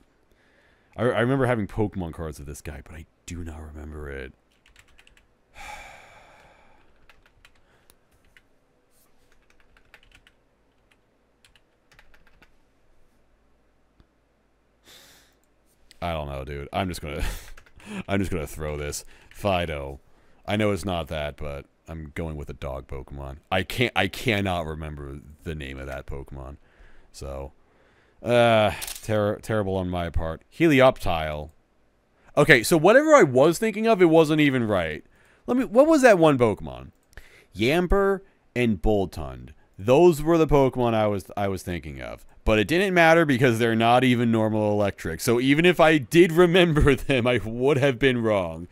I remember having Pokemon cards of this guy, but I do not remember it. I don't know, dude. I'm just gonna throw this. Fido. I know it's not that, but I'm going with a dog Pokemon. I cannot remember the name of that Pokemon. So, terrible on my part. Helioptile. Okay, so whatever I was thinking of, it wasn't even right. What was that one Pokemon? Yamper and Boltund. Those were the Pokemon I was thinking of. But it didn't matter because they're not even normal electric. So even if I did remember them, I would have been wrong.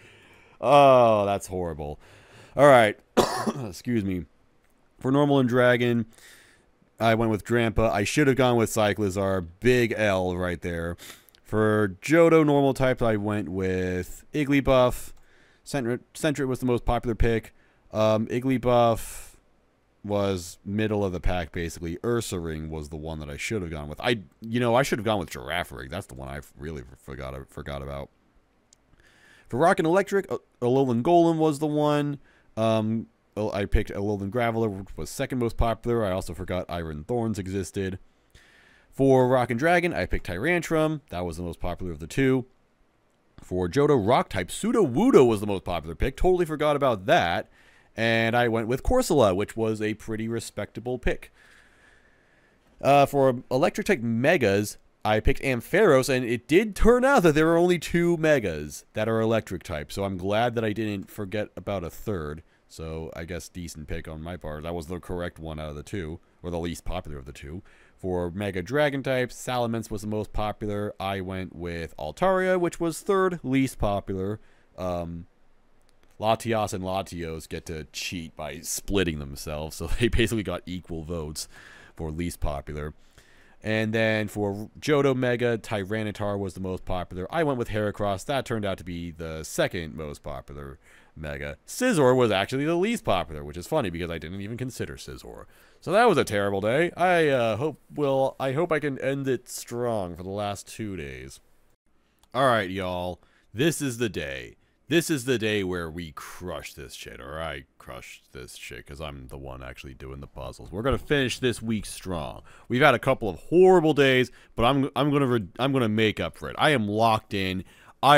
Oh, that's horrible. Alright. Excuse me. For normal and dragon, I went with Drampa. I should have gone with Cyclizar. Big L right there. For Johto normal types, I went with Igglybuff. Sentret was the most popular pick. Igglybuff was middle of the pack, basically. Ursaring was the one that I should have gone with. I should have gone with Girafarig. That's the one I really forgot about. For Rock and Electric, Alolan Golem was the one. I picked Alolan Graveler, which was second most popular. I also forgot Iron Thorns existed. For Rock and Dragon, I picked Tyrantrum. That was the most popular of the two. For Johto Rock-type, Sudowoodo was the most popular pick. Totally forgot about that. And I went with Corsola, which was a pretty respectable pick. For Electric-type Megas, I picked Ampharos, and it did turn out that there are only 2 Megas that are Electric-type. So I'm glad that I didn't forget about a third. So I guess decent pick on my part. That was the correct one out of the 2, or the least popular of the 2. For Mega Dragon-type, Salamence was the most popular. I went with Altaria, which was third least popular. Latios and Latios get to cheat by splitting themselves, so they basically got equal votes for least popular. And then for Johto Mega, Tyranitar was the most popular. I went with Heracross. That turned out to be the second most popular Mega. Scizor was actually the least popular, which is funny because I didn't even consider Scizor. So that was a terrible day. I hope I can end it strong for the last 2 days. All right, y'all. This is the day. This is the day where we crush this shit, or I crush this shit, because I'm the one actually doing the puzzles. We're gonna finish this week strong. We've had a couple of horrible days, but I'm gonna make up for it. I am locked in. I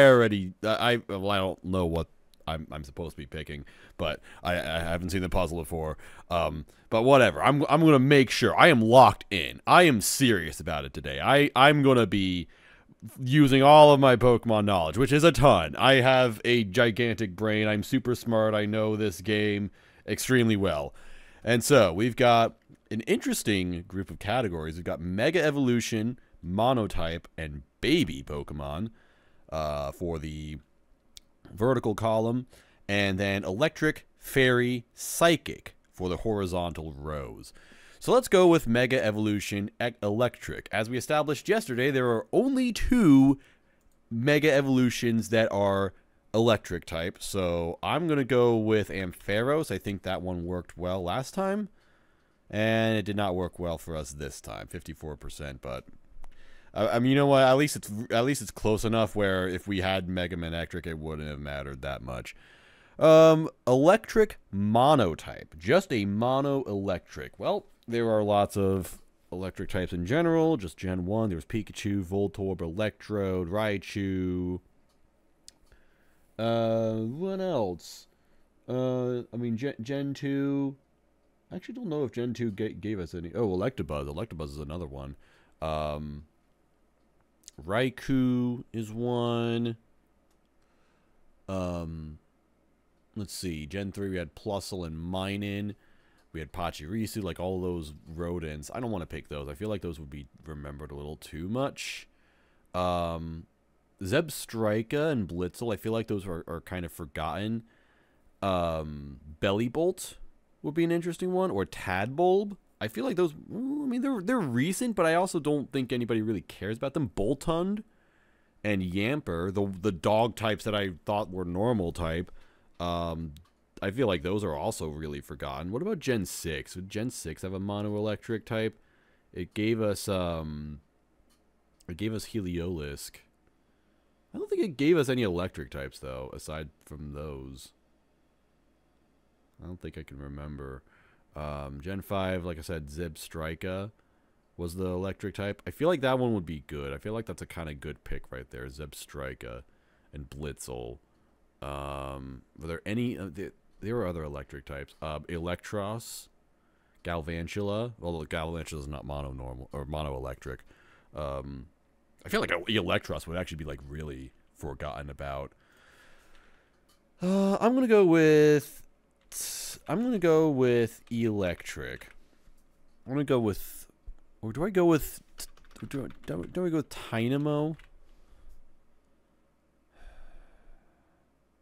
don't know what I'm supposed to be picking, but I haven't seen the puzzle before. But whatever. I'm gonna make sure. I am locked in. I am serious about it today. I'm gonna be using all of my Pokemon knowledge, which is a ton. I have a gigantic brain. I'm super smart. I know this game extremely well. And so we've got an interesting group of categories. We've got Mega Evolution, Monotype, and Baby Pokemon for the vertical column. And then Electric, Fairy, Psychic for the horizontal rows. So let's go with Mega Evolution Electric. As we established yesterday, there are only 2 Mega Evolutions that are Electric type. So I'm going to go with Ampharos. I think that one worked well last time. And it did not work well for us this time, 54%. But I mean, you know what? At least it's close enough where if we had Mega Electric, it wouldn't have mattered that much. Electric Monotype. Just a Mono Electric. Well, there are lots of electric types in general. Just Gen 1. There's Pikachu, Voltorb, Electrode, Raichu. What else? I mean, Gen 2. I actually don't know if Gen 2 gave us any. Oh, Electabuzz. Electabuzz is another one. Raikou is one. Let's see. Gen 3, we had Plusle and Minun. We had Pachirisu, like all those rodents. I don't want to pick those. I feel like those would be remembered a little too much. Zebstrika and Blitzel, I feel like those are kind of forgotten. Bellybolt would be an interesting one. Or Tadbulb. I feel like those, I mean, they're recent, but I also don't think anybody really cares about them. Boltund and Yamper, the dog types that I thought were normal type. I feel like those are also really forgotten. What about Gen 6? Would Gen 6 have a mono electric type? It gave us Heliolisk. I don't think it gave us any electric types though, aside from those. I don't think I can remember. Gen 5, like I said, Zebstrika was the electric type. I feel like that one would be good. I feel like that's a kind of good pick right there, Zebstrika and Blitzel. Were there any? There were other electric types. Electros, Galvantula. Although Galvantula is not mono electric. I feel like Electros would actually be like really forgotten about. I'm gonna go with electric. I'm gonna go with, or do I go with? Do I go with Tynamo?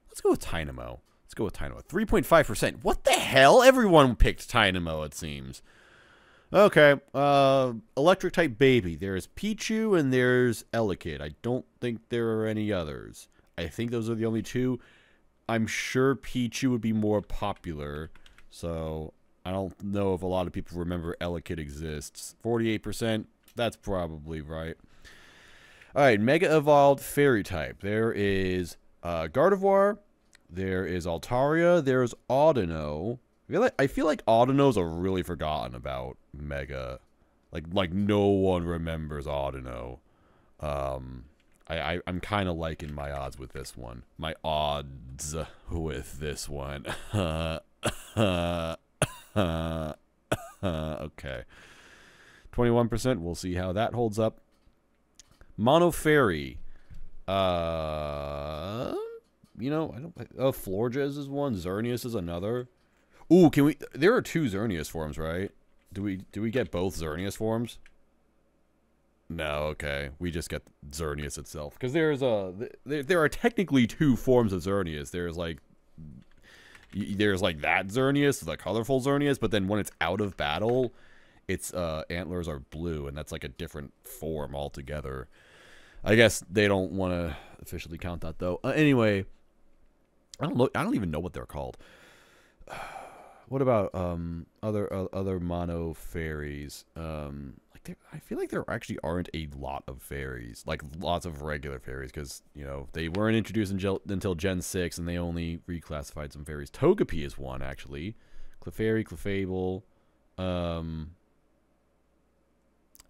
Let's go with Tynamo. 3.5%. What the hell? Everyone picked Tynamo, it seems. Okay. Electric type baby. There's Pichu and there's Elekid. I don't think there are any others. I think those are the only 2. I'm sure Pichu would be more popular. So I don't know if a lot of people remember Elekid exists. 48%. That's probably right. Alright, Mega Evolved Fairy type. There is Gardevoir. There is Altaria. There's Audino. I feel like Audino's are really forgotten about Mega. Like no one remembers Audino. I'm kind of liking my odds with this one. My odds with this one. Okay. 21%. We'll see how that holds up. Mono Fairy. You know, I don't. Florges is one. Xerneas is another. Ooh, can we? There are 2 Xerneas forms, right? Do we get both Xerneas forms? No, okay. We just get Xerneas itself because there are technically 2 forms of Xerneas. There's like that Xerneas, the colorful Xerneas, but then when it's out of battle, its antlers are blue, and that's like a different form altogether. I guess they don't want to officially count that though. Anyway, I don't even know what they're called. What about other mono fairies? I feel like there actually aren't a lot of fairies, like lots of regular fairies, because you know they weren't introduced until Gen 6, and they only reclassified some fairies. Togepi is one actually. Clefairy, Clefable.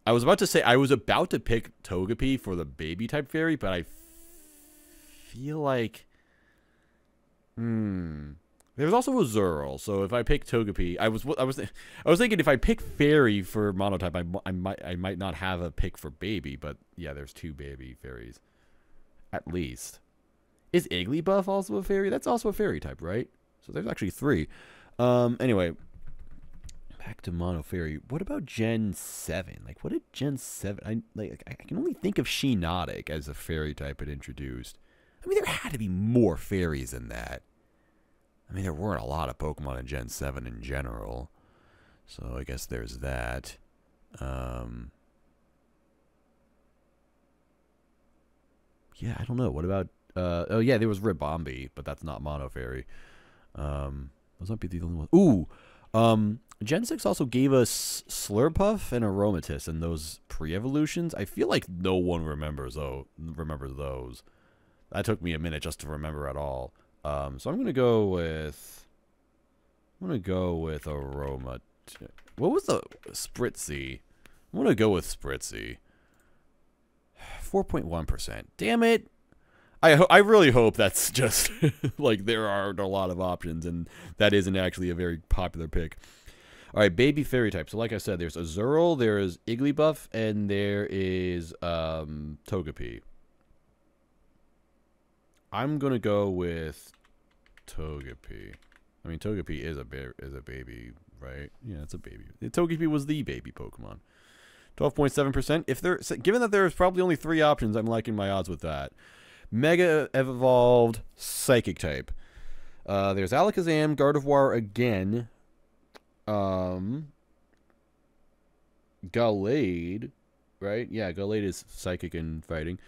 I was about to pick Togepi for the baby type fairy, but I feel like there's also a Zurl, so if I pick Togepi, I was thinking if I pick fairy for monotype, I might not have a pick for baby, but yeah, there's 2 baby fairies at least. Is Igglybuff also a fairy? That's also a fairy type, right? So there's actually 3. Anyway, back to mono fairy. What about Gen 7? Like, what did Gen 7? I can only think of Shiinotic as a fairy type it introduced. I mean, there had to be more fairies than that. I mean, there weren't a lot of Pokemon in Gen 7 in general. So I guess there's that. Yeah, I don't know. What about... oh, yeah, there was Ribombee, but that's not Mono Fairy. Those might be the only ones. Ooh! Gen 6 also gave us Slurpuff and Aromatisse in those pre-evolutions. I feel like no one remembers those. That took me a minute just to remember at all. So I'm gonna go with Aromatisse. What was the Spritzy? I'm gonna go with Spritzy. 4.1%. Damn it! I really hope that's just like there aren't a lot of options, and that isn't actually a very popular pick. All right, baby fairy type. So like I said, there's Azurill, there's Igglybuff, and there is Togepi. I'm gonna go with Togepi. I mean, Togepi is a baby, right? Yeah, it's a baby. Togepi was the baby Pokemon. 12.7%. Given that there's probably only 3 options, I'm liking my odds with that. Mega Evolved Psychic type. There's Alakazam, Gardevoir again. Gallade, right? Yeah, Gallade is psychic and fighting.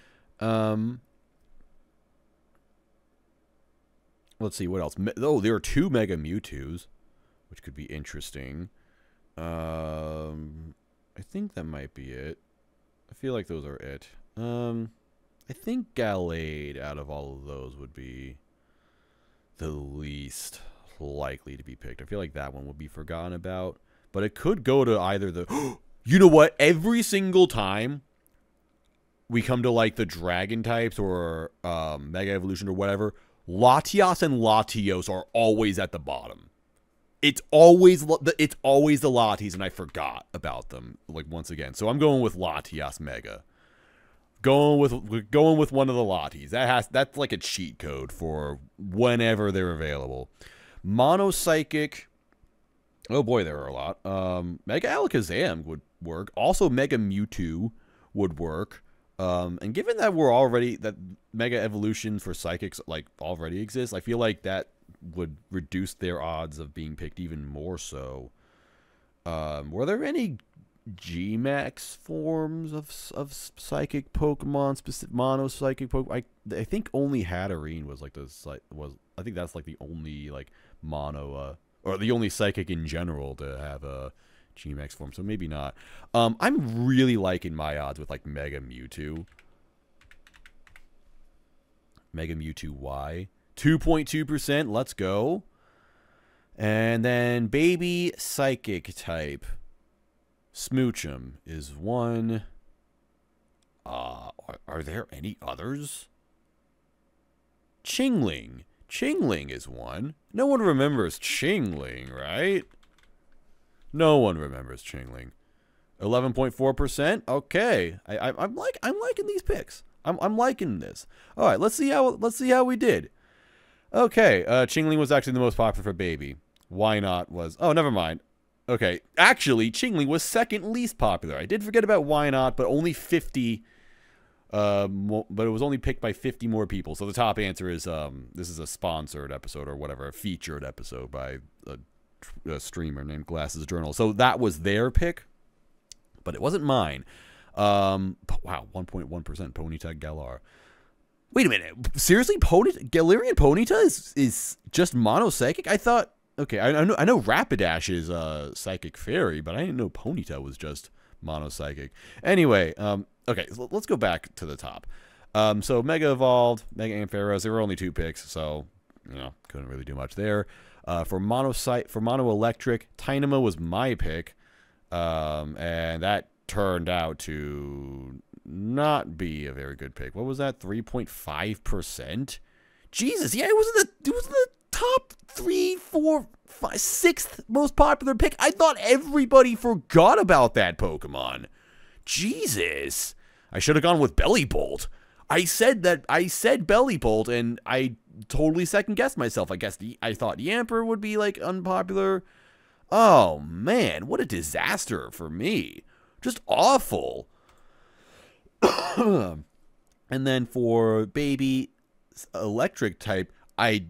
Let's see, what else? Oh, there are 2 Mega Mewtwo's, which could be interesting. I think that might be it. I feel like those are it. I think Gallade out of all of those would be the least likely to be picked. I feel like that one would be forgotten about. But it could go to either the... You know what? Every single time we come to like the dragon types or Mega Evolution or whatever, Latias and Latios are always at the bottom. It's always the Latis, and I forgot about them like once again. So I'm going with Latias Mega. Going with one of the Latis. That's like a cheat code for whenever they're available. Mono Psychic. Oh boy, there are a lot. Mega Alakazam would work. Also, Mega Mewtwo would work. And given that that Mega Evolution for Psychics like already exists, I feel like that would reduce their odds of being picked even more so. Were there any G-Max forms of psychic Pokemon, specific mono psychic Pokemon. I think only Hatterene was like I think that's like the only like mono or the only psychic in general to have a G-Max form. So maybe not. I'm really liking my odds with like Mega Mewtwo. Mega Mewtwo Y. 2.2%. Let's go. And then baby psychic type. Smoochum is one. Are there any others? Chingling. Chingling is one. No one remembers Chingling, right? No one remembers Chingling. 11.4%. Okay. I'm liking these picks. I'm liking this. All right, let's see how we did. Okay, Chingling was actually the most popular for baby. Why not was... Oh, never mind. Okay, actually, Chingling was second least popular. I did forget about Why Not, but only 50... but it was only picked by 50 more people. So the top answer is, this is a sponsored episode or whatever, a featured episode by a streamer named Glasses Journal. So that was their pick, but it wasn't mine. Wow, 1.1% Ponyta Galar. Wait a minute, seriously? Galarian Ponyta is just mono psychic? I thought... Okay, I know Rapidash is Psychic Fairy, but I didn't know Ponyta was just mono psychic. Anyway, okay, so let's go back to the top. So Mega Evolved, Mega Ampharos, there were only 2 picks, so you know, couldn't really do much there. For mono electric, Tynamo was my pick, and that turned out to not be a very good pick. What was that? 3.5%. Jesus, yeah, it was the top 3, 4, 5, 6th most popular pick. I thought everybody forgot about that Pokemon. Jesus. I should have gone with Bellibolt. I said Bellibolt, and I totally second-guessed myself. I thought Yamper would be, like, unpopular. Oh, man, what a disaster for me. Just awful. And then for baby electric type, I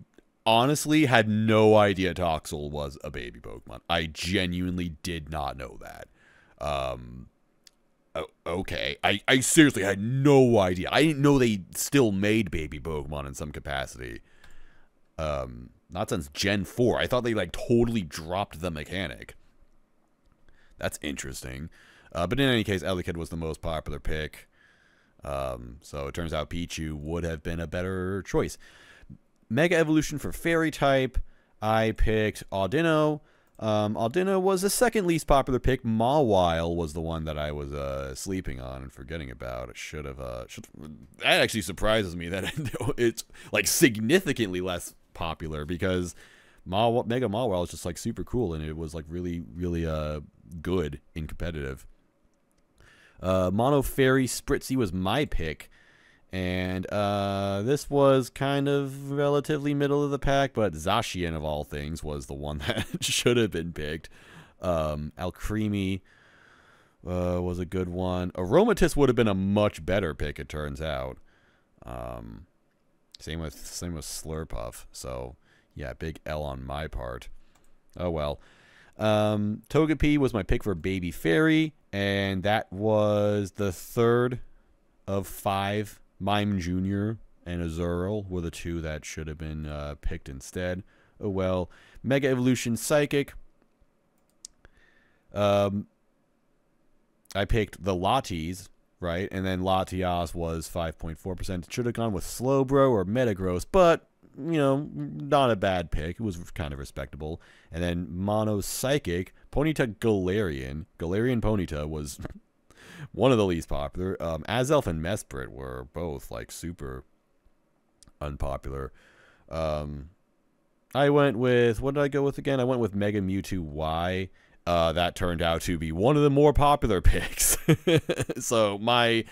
honestly had no idea Toxel was a baby Pokemon. I genuinely did not know that. Okay. I seriously had no idea. I didn't know they still made baby Pokemon in some capacity. Not since Gen 4. I thought they like totally dropped the mechanic. That's interesting. But in any case, Elekid was the most popular pick. So it turns out Pichu would have been a better choice. Mega Evolution for Fairy type, I picked Audino. Audino was the second least popular pick. Mawile was the one that I was sleeping on and forgetting about. It should have. That actually surprises me that it's like significantly less popular because Mega Mawile is just like super cool and it was like really good in competitive. Mono Fairy Spritzy was my pick. And this was kind of relatively middle of the pack, but Zacian, of all things, was the one that should have been picked. Alcremie was a good one. Aromatisse would have been a much better pick, it turns out. Same with Slurpuff. So, yeah, big L on my part. Oh, well. Togepi was my pick for Baby Fairy, and that was the third of 5. Mime Jr. and Azurill were the 2 that should have been picked instead. Oh well. Mega Evolution Psychic. I picked the Latias, right? And then Latias was 5.4%. Should have gone with Slowbro or Metagross, but, you know, not a bad pick. It was kind of respectable. And then Mono Psychic, Ponyta Galarian. Galarian Ponyta was... one of the least popular. Azelf and Mesprit were both like super unpopular. I went with, what did I go with again? I went with Mega Mewtwo Y. That turned out to be one of the more popular picks. So my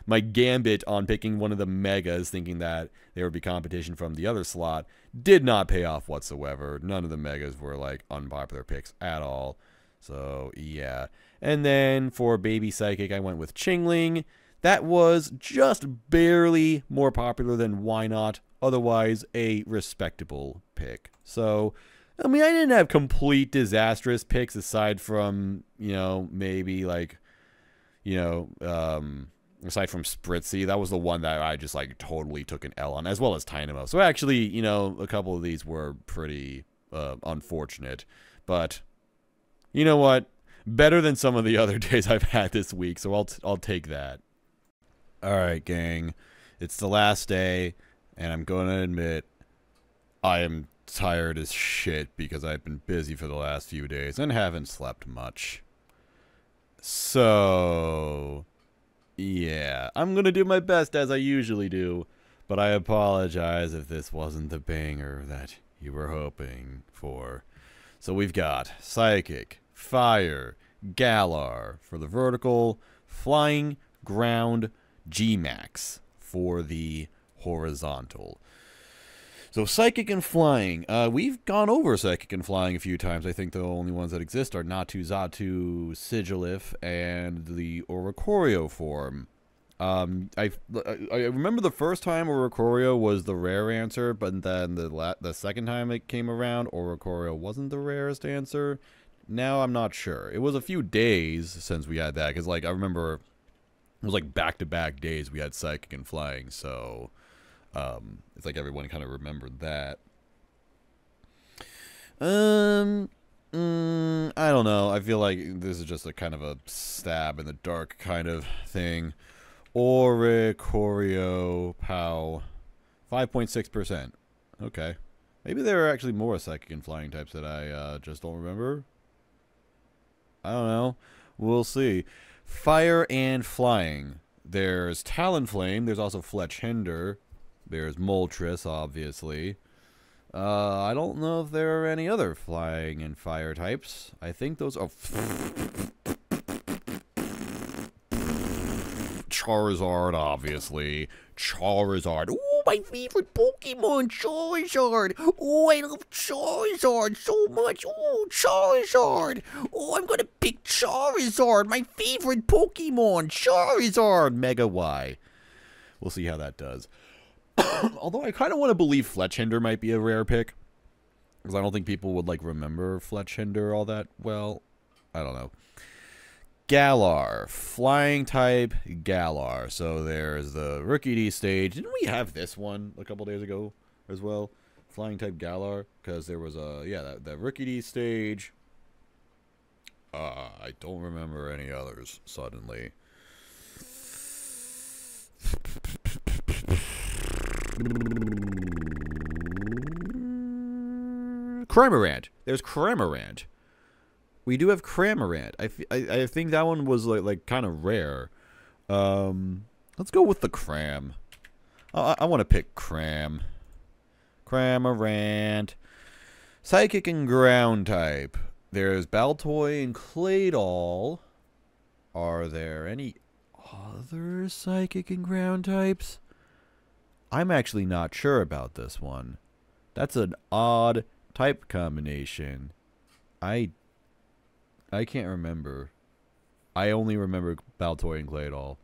gambit on picking one of the Megas, thinking that there would be competition from the other slot, did not pay off whatsoever. None of the Megas were like unpopular picks at all. So, yeah. And then for Baby Psychic, I went with Chingling. That was just barely more popular than Why Not. Otherwise, a respectable pick. So, I mean, I didn't have complete disastrous picks aside from, maybe like, aside from Spritzy. That was the one that I just like totally took an L on, as well as Tynamo. So actually, a couple of these were pretty unfortunate. But you know what? Better than some of the other days I've had this week, so I'll take that. All right, gang. It's the last day, and I'm going to admit I am tired as shit because I've been busy for the last few days and haven't slept much. So, yeah, I'm going to do my best as I usually do, but I apologize if this wasn't the banger that you were hoping for. So we've got Psychic, Fire, Galar for the vertical, Flying, Ground, G-Max for the horizontal. So Psychic and Flying, we've gone over Psychic and Flying a few times. I think the only ones that exist are Natu, Xatu, Sigilif, and the Oricorio form. I remember the first time Oricorio was the rare answer, but then the second time it came around, Oricorio wasn't the rarest answer. Now I'm not sure. It was a few days since we had that, because like I remember it was like back-to-back days we had Psychic and Flying, so it's like everyone kind of remembered that. I don't know. I feel like this is just a kind of a stab in the dark kind of thing. Oricorio, Pow, 5.6%. Okay. Maybe there are actually more Psychic and Flying types that I just don't remember. I don't know. We'll see. Fire and Flying. There's Talonflame. There's also Fletchhinder. There's Moltres, obviously. I don't know if there are any other Flying and Fire types. I think those are... Charizard, obviously. Charizard. Oh, my favorite Pokemon, Charizard. Oh, I love Charizard so much. Oh, Charizard. Oh, I'm gonna pick Charizard, my favorite Pokemon, Charizard. Mega Y. We'll see how that does. Although I kind of want to believe Fletchhinder might be a rare pick, because I don't think people would like remember Fletchhinder all that well. I don't know. Galar, Flying type Galar. So there's the Rookie D stage. Didn't we have this one a couple days ago as well? Flying type Galar, because there was that Rookie D stage. I don't remember any others suddenly. Cramorant. There's Cramorant. We do have Cramorant. I think that one was like kind of rare. Let's go with the Cram. I want to pick Cram. Cramorant. Psychic and Ground type. There's Baltoy and Claydol. Are there any other Psychic and Ground types? I'm actually not sure about this one. That's an odd type combination. I can't remember. I only remember Baltoy and Claydol.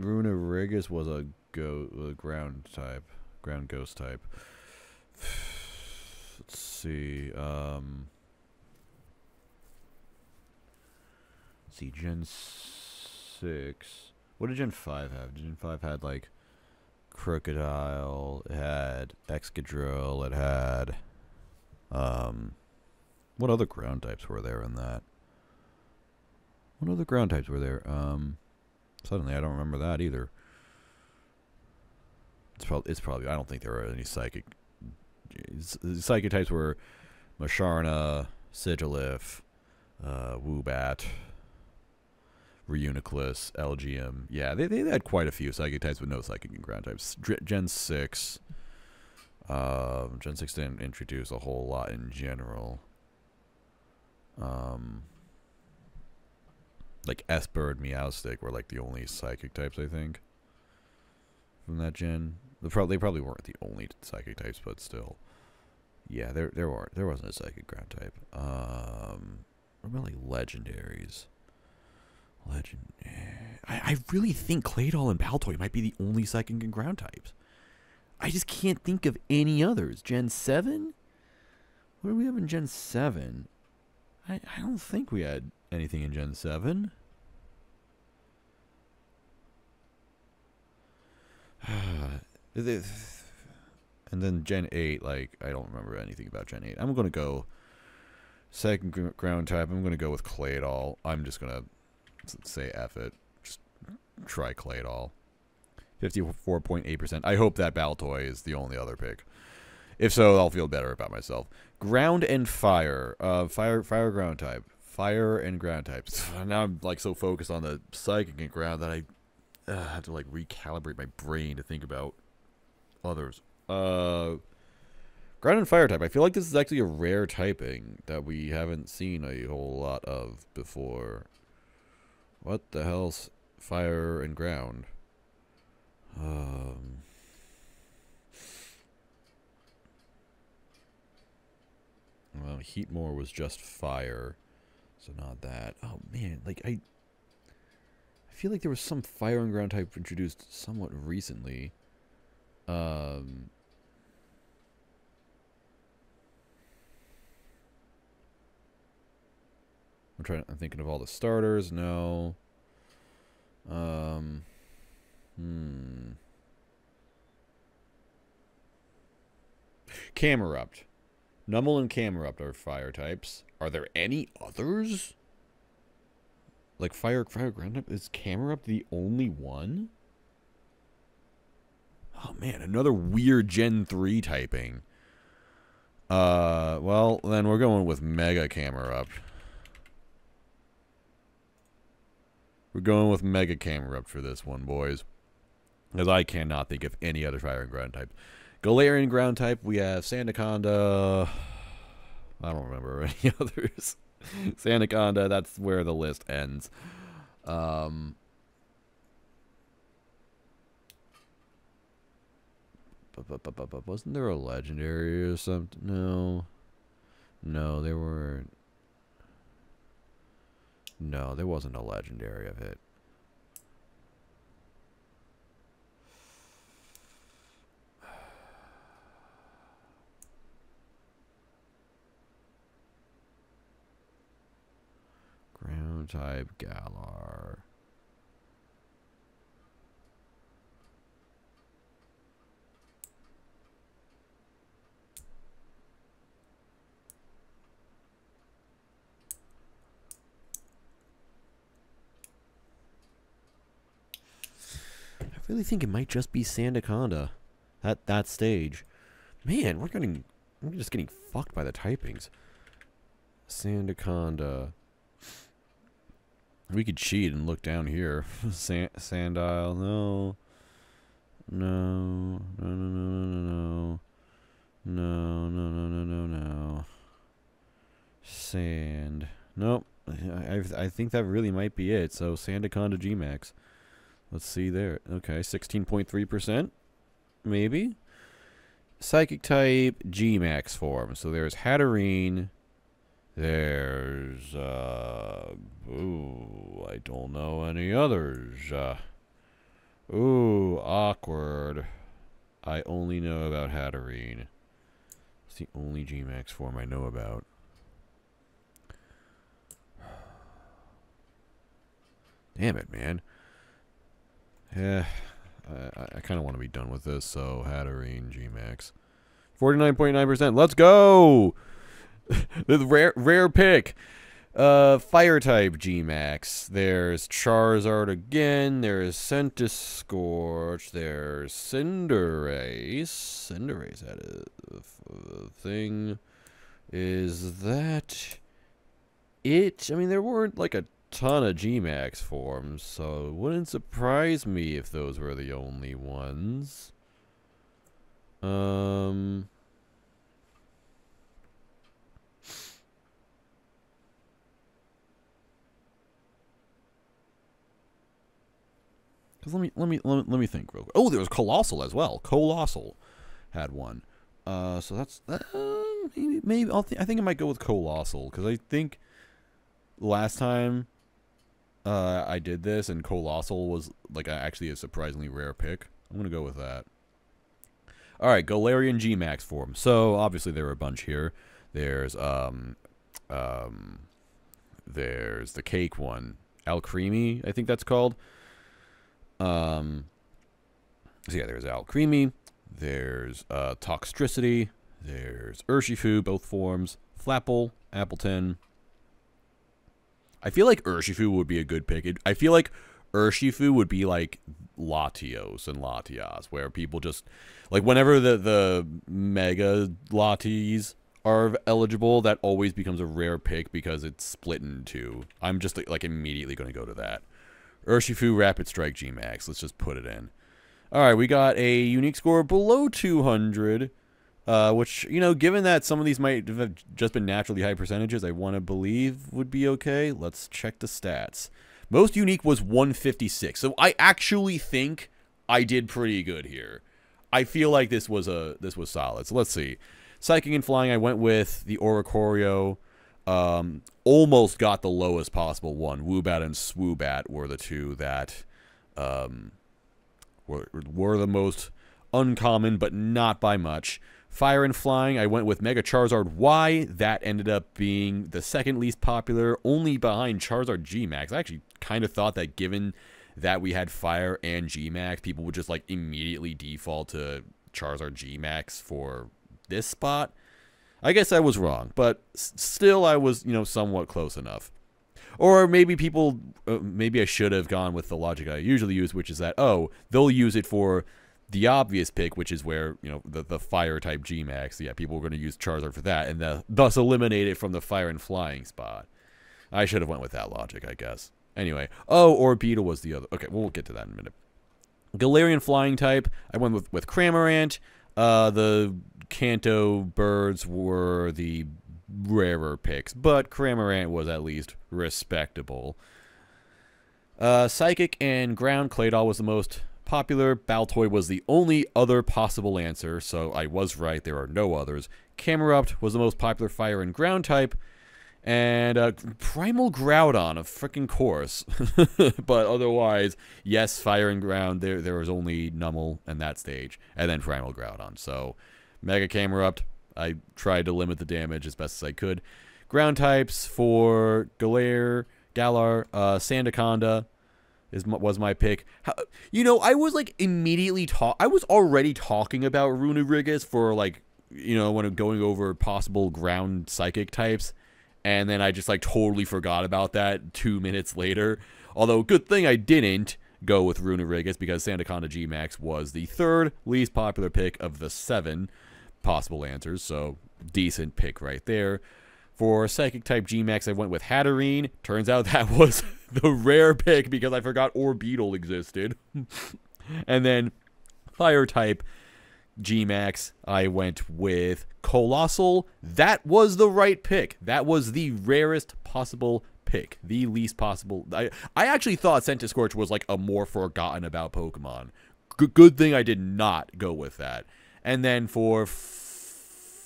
Runerigus was a ground type. Ground ghost type. Let's see. Let's see, Gen 6. What did Gen 5 have? Gen 5 had like Crocodile, it had Excadrill, it had what other ground types were there in that? What other ground types were there? Suddenly I don't remember that either. It's probably I don't think there were any psychic types were Masharna, Sigilif, Woobat, Reuniclus, Elgium. Yeah, they had quite a few psychic types with no psychic and ground types. Gen 6. Gen 6 didn't introduce a whole lot in general. Like Esper and Meowstic were like the only psychic types, I think, from that gen. They probably weren't the only psychic types, but still. Yeah, there wasn't a psychic ground type. What about like legendaries? I really think Claydol and Baltoy might be the only psychic and ground types. I just can't think of any others. Gen 7? What do we have in Gen 7? I don't think we had anything in Gen 7. And then Gen 8, like, I don't remember anything about Gen 8. I'm going to go second ground type. I'm going to go with Claydol. I'm just going to say F it. Just try Claydol. 54.8%. I hope that Baltoy is the only other pick. If so, I'll feel better about myself. Ground and fire. Fire ground type. Fire and ground types. Now I'm like so focused on the psychic and ground that I have to like recalibrate my brain to think about others. Ground and fire type. I feel like this is actually a rare typing that we haven't seen a whole lot of before. What the hell's fire and ground? Well, Heatmore was just fire, so not that. Oh man, like I feel like there was some fire and ground type introduced somewhat recently. I'm thinking of all the starters. No. Camerupt. Numel and Camerupt are fire types. Are there any others? Like fire ground type? Is Camerupt the only one? Oh man, another weird Gen 3 typing. Well, then we're going with Mega Camerupt. We're going with Mega Camerupt for this one, boys. Because I cannot think of any other fire and ground type. Galarian ground type, we have Sandaconda. I don't remember any others. Sandaconda, that's where the list ends. Wasn't there a legendary or something? No. No, there weren't. No, there wasn't a legendary of it. Ground type Galar. I really think it might just be Sandaconda at that stage. Man, we're just getting fucked by the typings. Sandaconda. We could cheat and look down here. Sandile, no. No. No, no, no, no, no, no. No, no, no, no, no. Sand. Nope. I think that really might be it. So, Sandaconda Gmax. Let's see there. Okay, 16.3%. Maybe. Psychic type Gmax form. So, there's Hatterene. There's, ooh, I don't know any others. Ooh, awkward. I only know about Hatterene. It's the only Gmax form I know about. Damn it, man. Yeah, I kind of want to be done with this, so Hatterene Gmax. 49.9%. Let's go! The rare pick. Fire type Gmax. There's Charizard again. There's Centiskorch. There's Cinderace. Cinderace had a thing. Is that it? I mean, there weren't like a ton of Gmax forms, so it wouldn't surprise me if those were the only ones. Because let me think real quick. Oh, there was Colossal as well. Colossal had one. So that's maybe I think I might go with Colossal because I think last time I did this and Colossal was like actually a surprisingly rare pick. I'm gonna go with that. All right, Galarian G-Max form. So obviously there are a bunch here. There's there's the cake one, Alcremie, I think that's called. So yeah, there's Alcremie. There's Toxtricity. There's Urshifu, both forms. Flapple, Appleton. I feel like Urshifu would be a good pick. I feel like Urshifu would be like Latios and Latias, where people just like whenever the Mega Latis are eligible, that always becomes a rare pick because it's split in two. I'm just like immediately going to go to that. Urshifu Rapid Strike G-Max. Let's just put it in. All right, we got a unique score below 200, which, you know, given that some of these might have just been naturally high percentages, I want to believe would be okay. Let's check the stats. Most unique was 156, so I actually think I did pretty good here. I feel like this was solid. So let's see. Psychic and Flying, I went with the Oricorio. Almost got the lowest possible one. Woobat and Swoobat were the two that were the most uncommon, but not by much. Fire and Flying, I went with Mega Charizard Y. That ended up being the second least popular, only behind Charizard G-Max. I actually kind of thought that given that we had Fire and G-Max, people would just like immediately default to Charizard G-Max for this spot. I guess I was wrong, but still I was, you know, somewhat close enough. Or maybe people, maybe I should have gone with the logic I usually use, which is that, oh, they'll use it for the obvious pick, which is where, you know, the fire type G-Max. Yeah, people were going to use Charizard for that, and thus eliminate it from the Fire and Flying spot. I should have went with that logic, I guess. Anyway, oh, or Beetle was the other. Okay, we'll get to that in a minute. Galarian Flying type, I went with Cramorant. The Kanto birds were the rarer picks, but Cramorant was at least respectable. Psychic and Ground, Claydol was the most popular. Baltoy was the only other possible answer, so I was right. There are no others. Camerupt was the most popular fire and ground type. And Primal Groudon, of freaking course. But otherwise, yes, fire and ground. There was only Numel in that stage, and then Primal Groudon. So, Mega Camerupt, I tried to limit the damage as best as I could. Ground types for Galar, Sandaconda was my pick. You know, I was like immediately I was already talking about Runerigus for like, you know, when I'm going over possible ground psychic types. And then I just, like, totally forgot about that 2 minutes later. Although, good thing I didn't go with Runerigus, because Sandaconda G-Max was the third least popular pick of the 7 possible answers. So, decent pick right there. For Psychic-type G-Max, I went with Hatterene. Turns out that was the rare pick, because I forgot Orbeetle existed. And then, Fire-type G-Max, I went with Colossal. That was the right pick. That was the rarest possible pick. The least possible. I actually thought Centiskorch was like a more forgotten about Pokemon. Good thing I did not go with that. And then for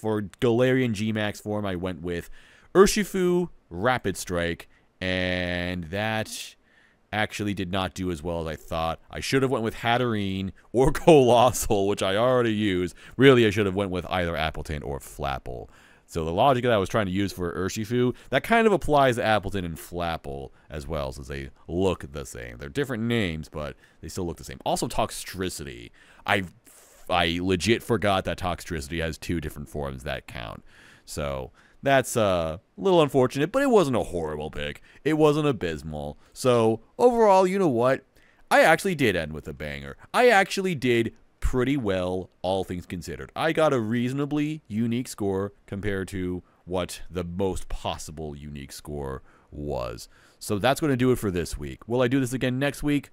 Galarian G-Max form, I went with Urshifu, Rapid Strike, and that actually did not do as well as I thought. I should have went with Hatterene or Colossal, which I already used. Really, I should have went with either Appleton or Flapple. So the logic that I was trying to use for Urshifu, that kind of applies to Appleton and Flapple as well, since they look the same. They're different names, but they still look the same. Also, Toxtricity. I legit forgot that Toxtricity has 2 different forms that count. So that's a little unfortunate, but it wasn't a horrible pick. It wasn't abysmal. So, overall, you know what? I actually did end with a banger. I actually did pretty well, all things considered. I got a reasonably unique score compared to what the most possible unique score was. So, that's going to do it for this week. Will I do this again next week?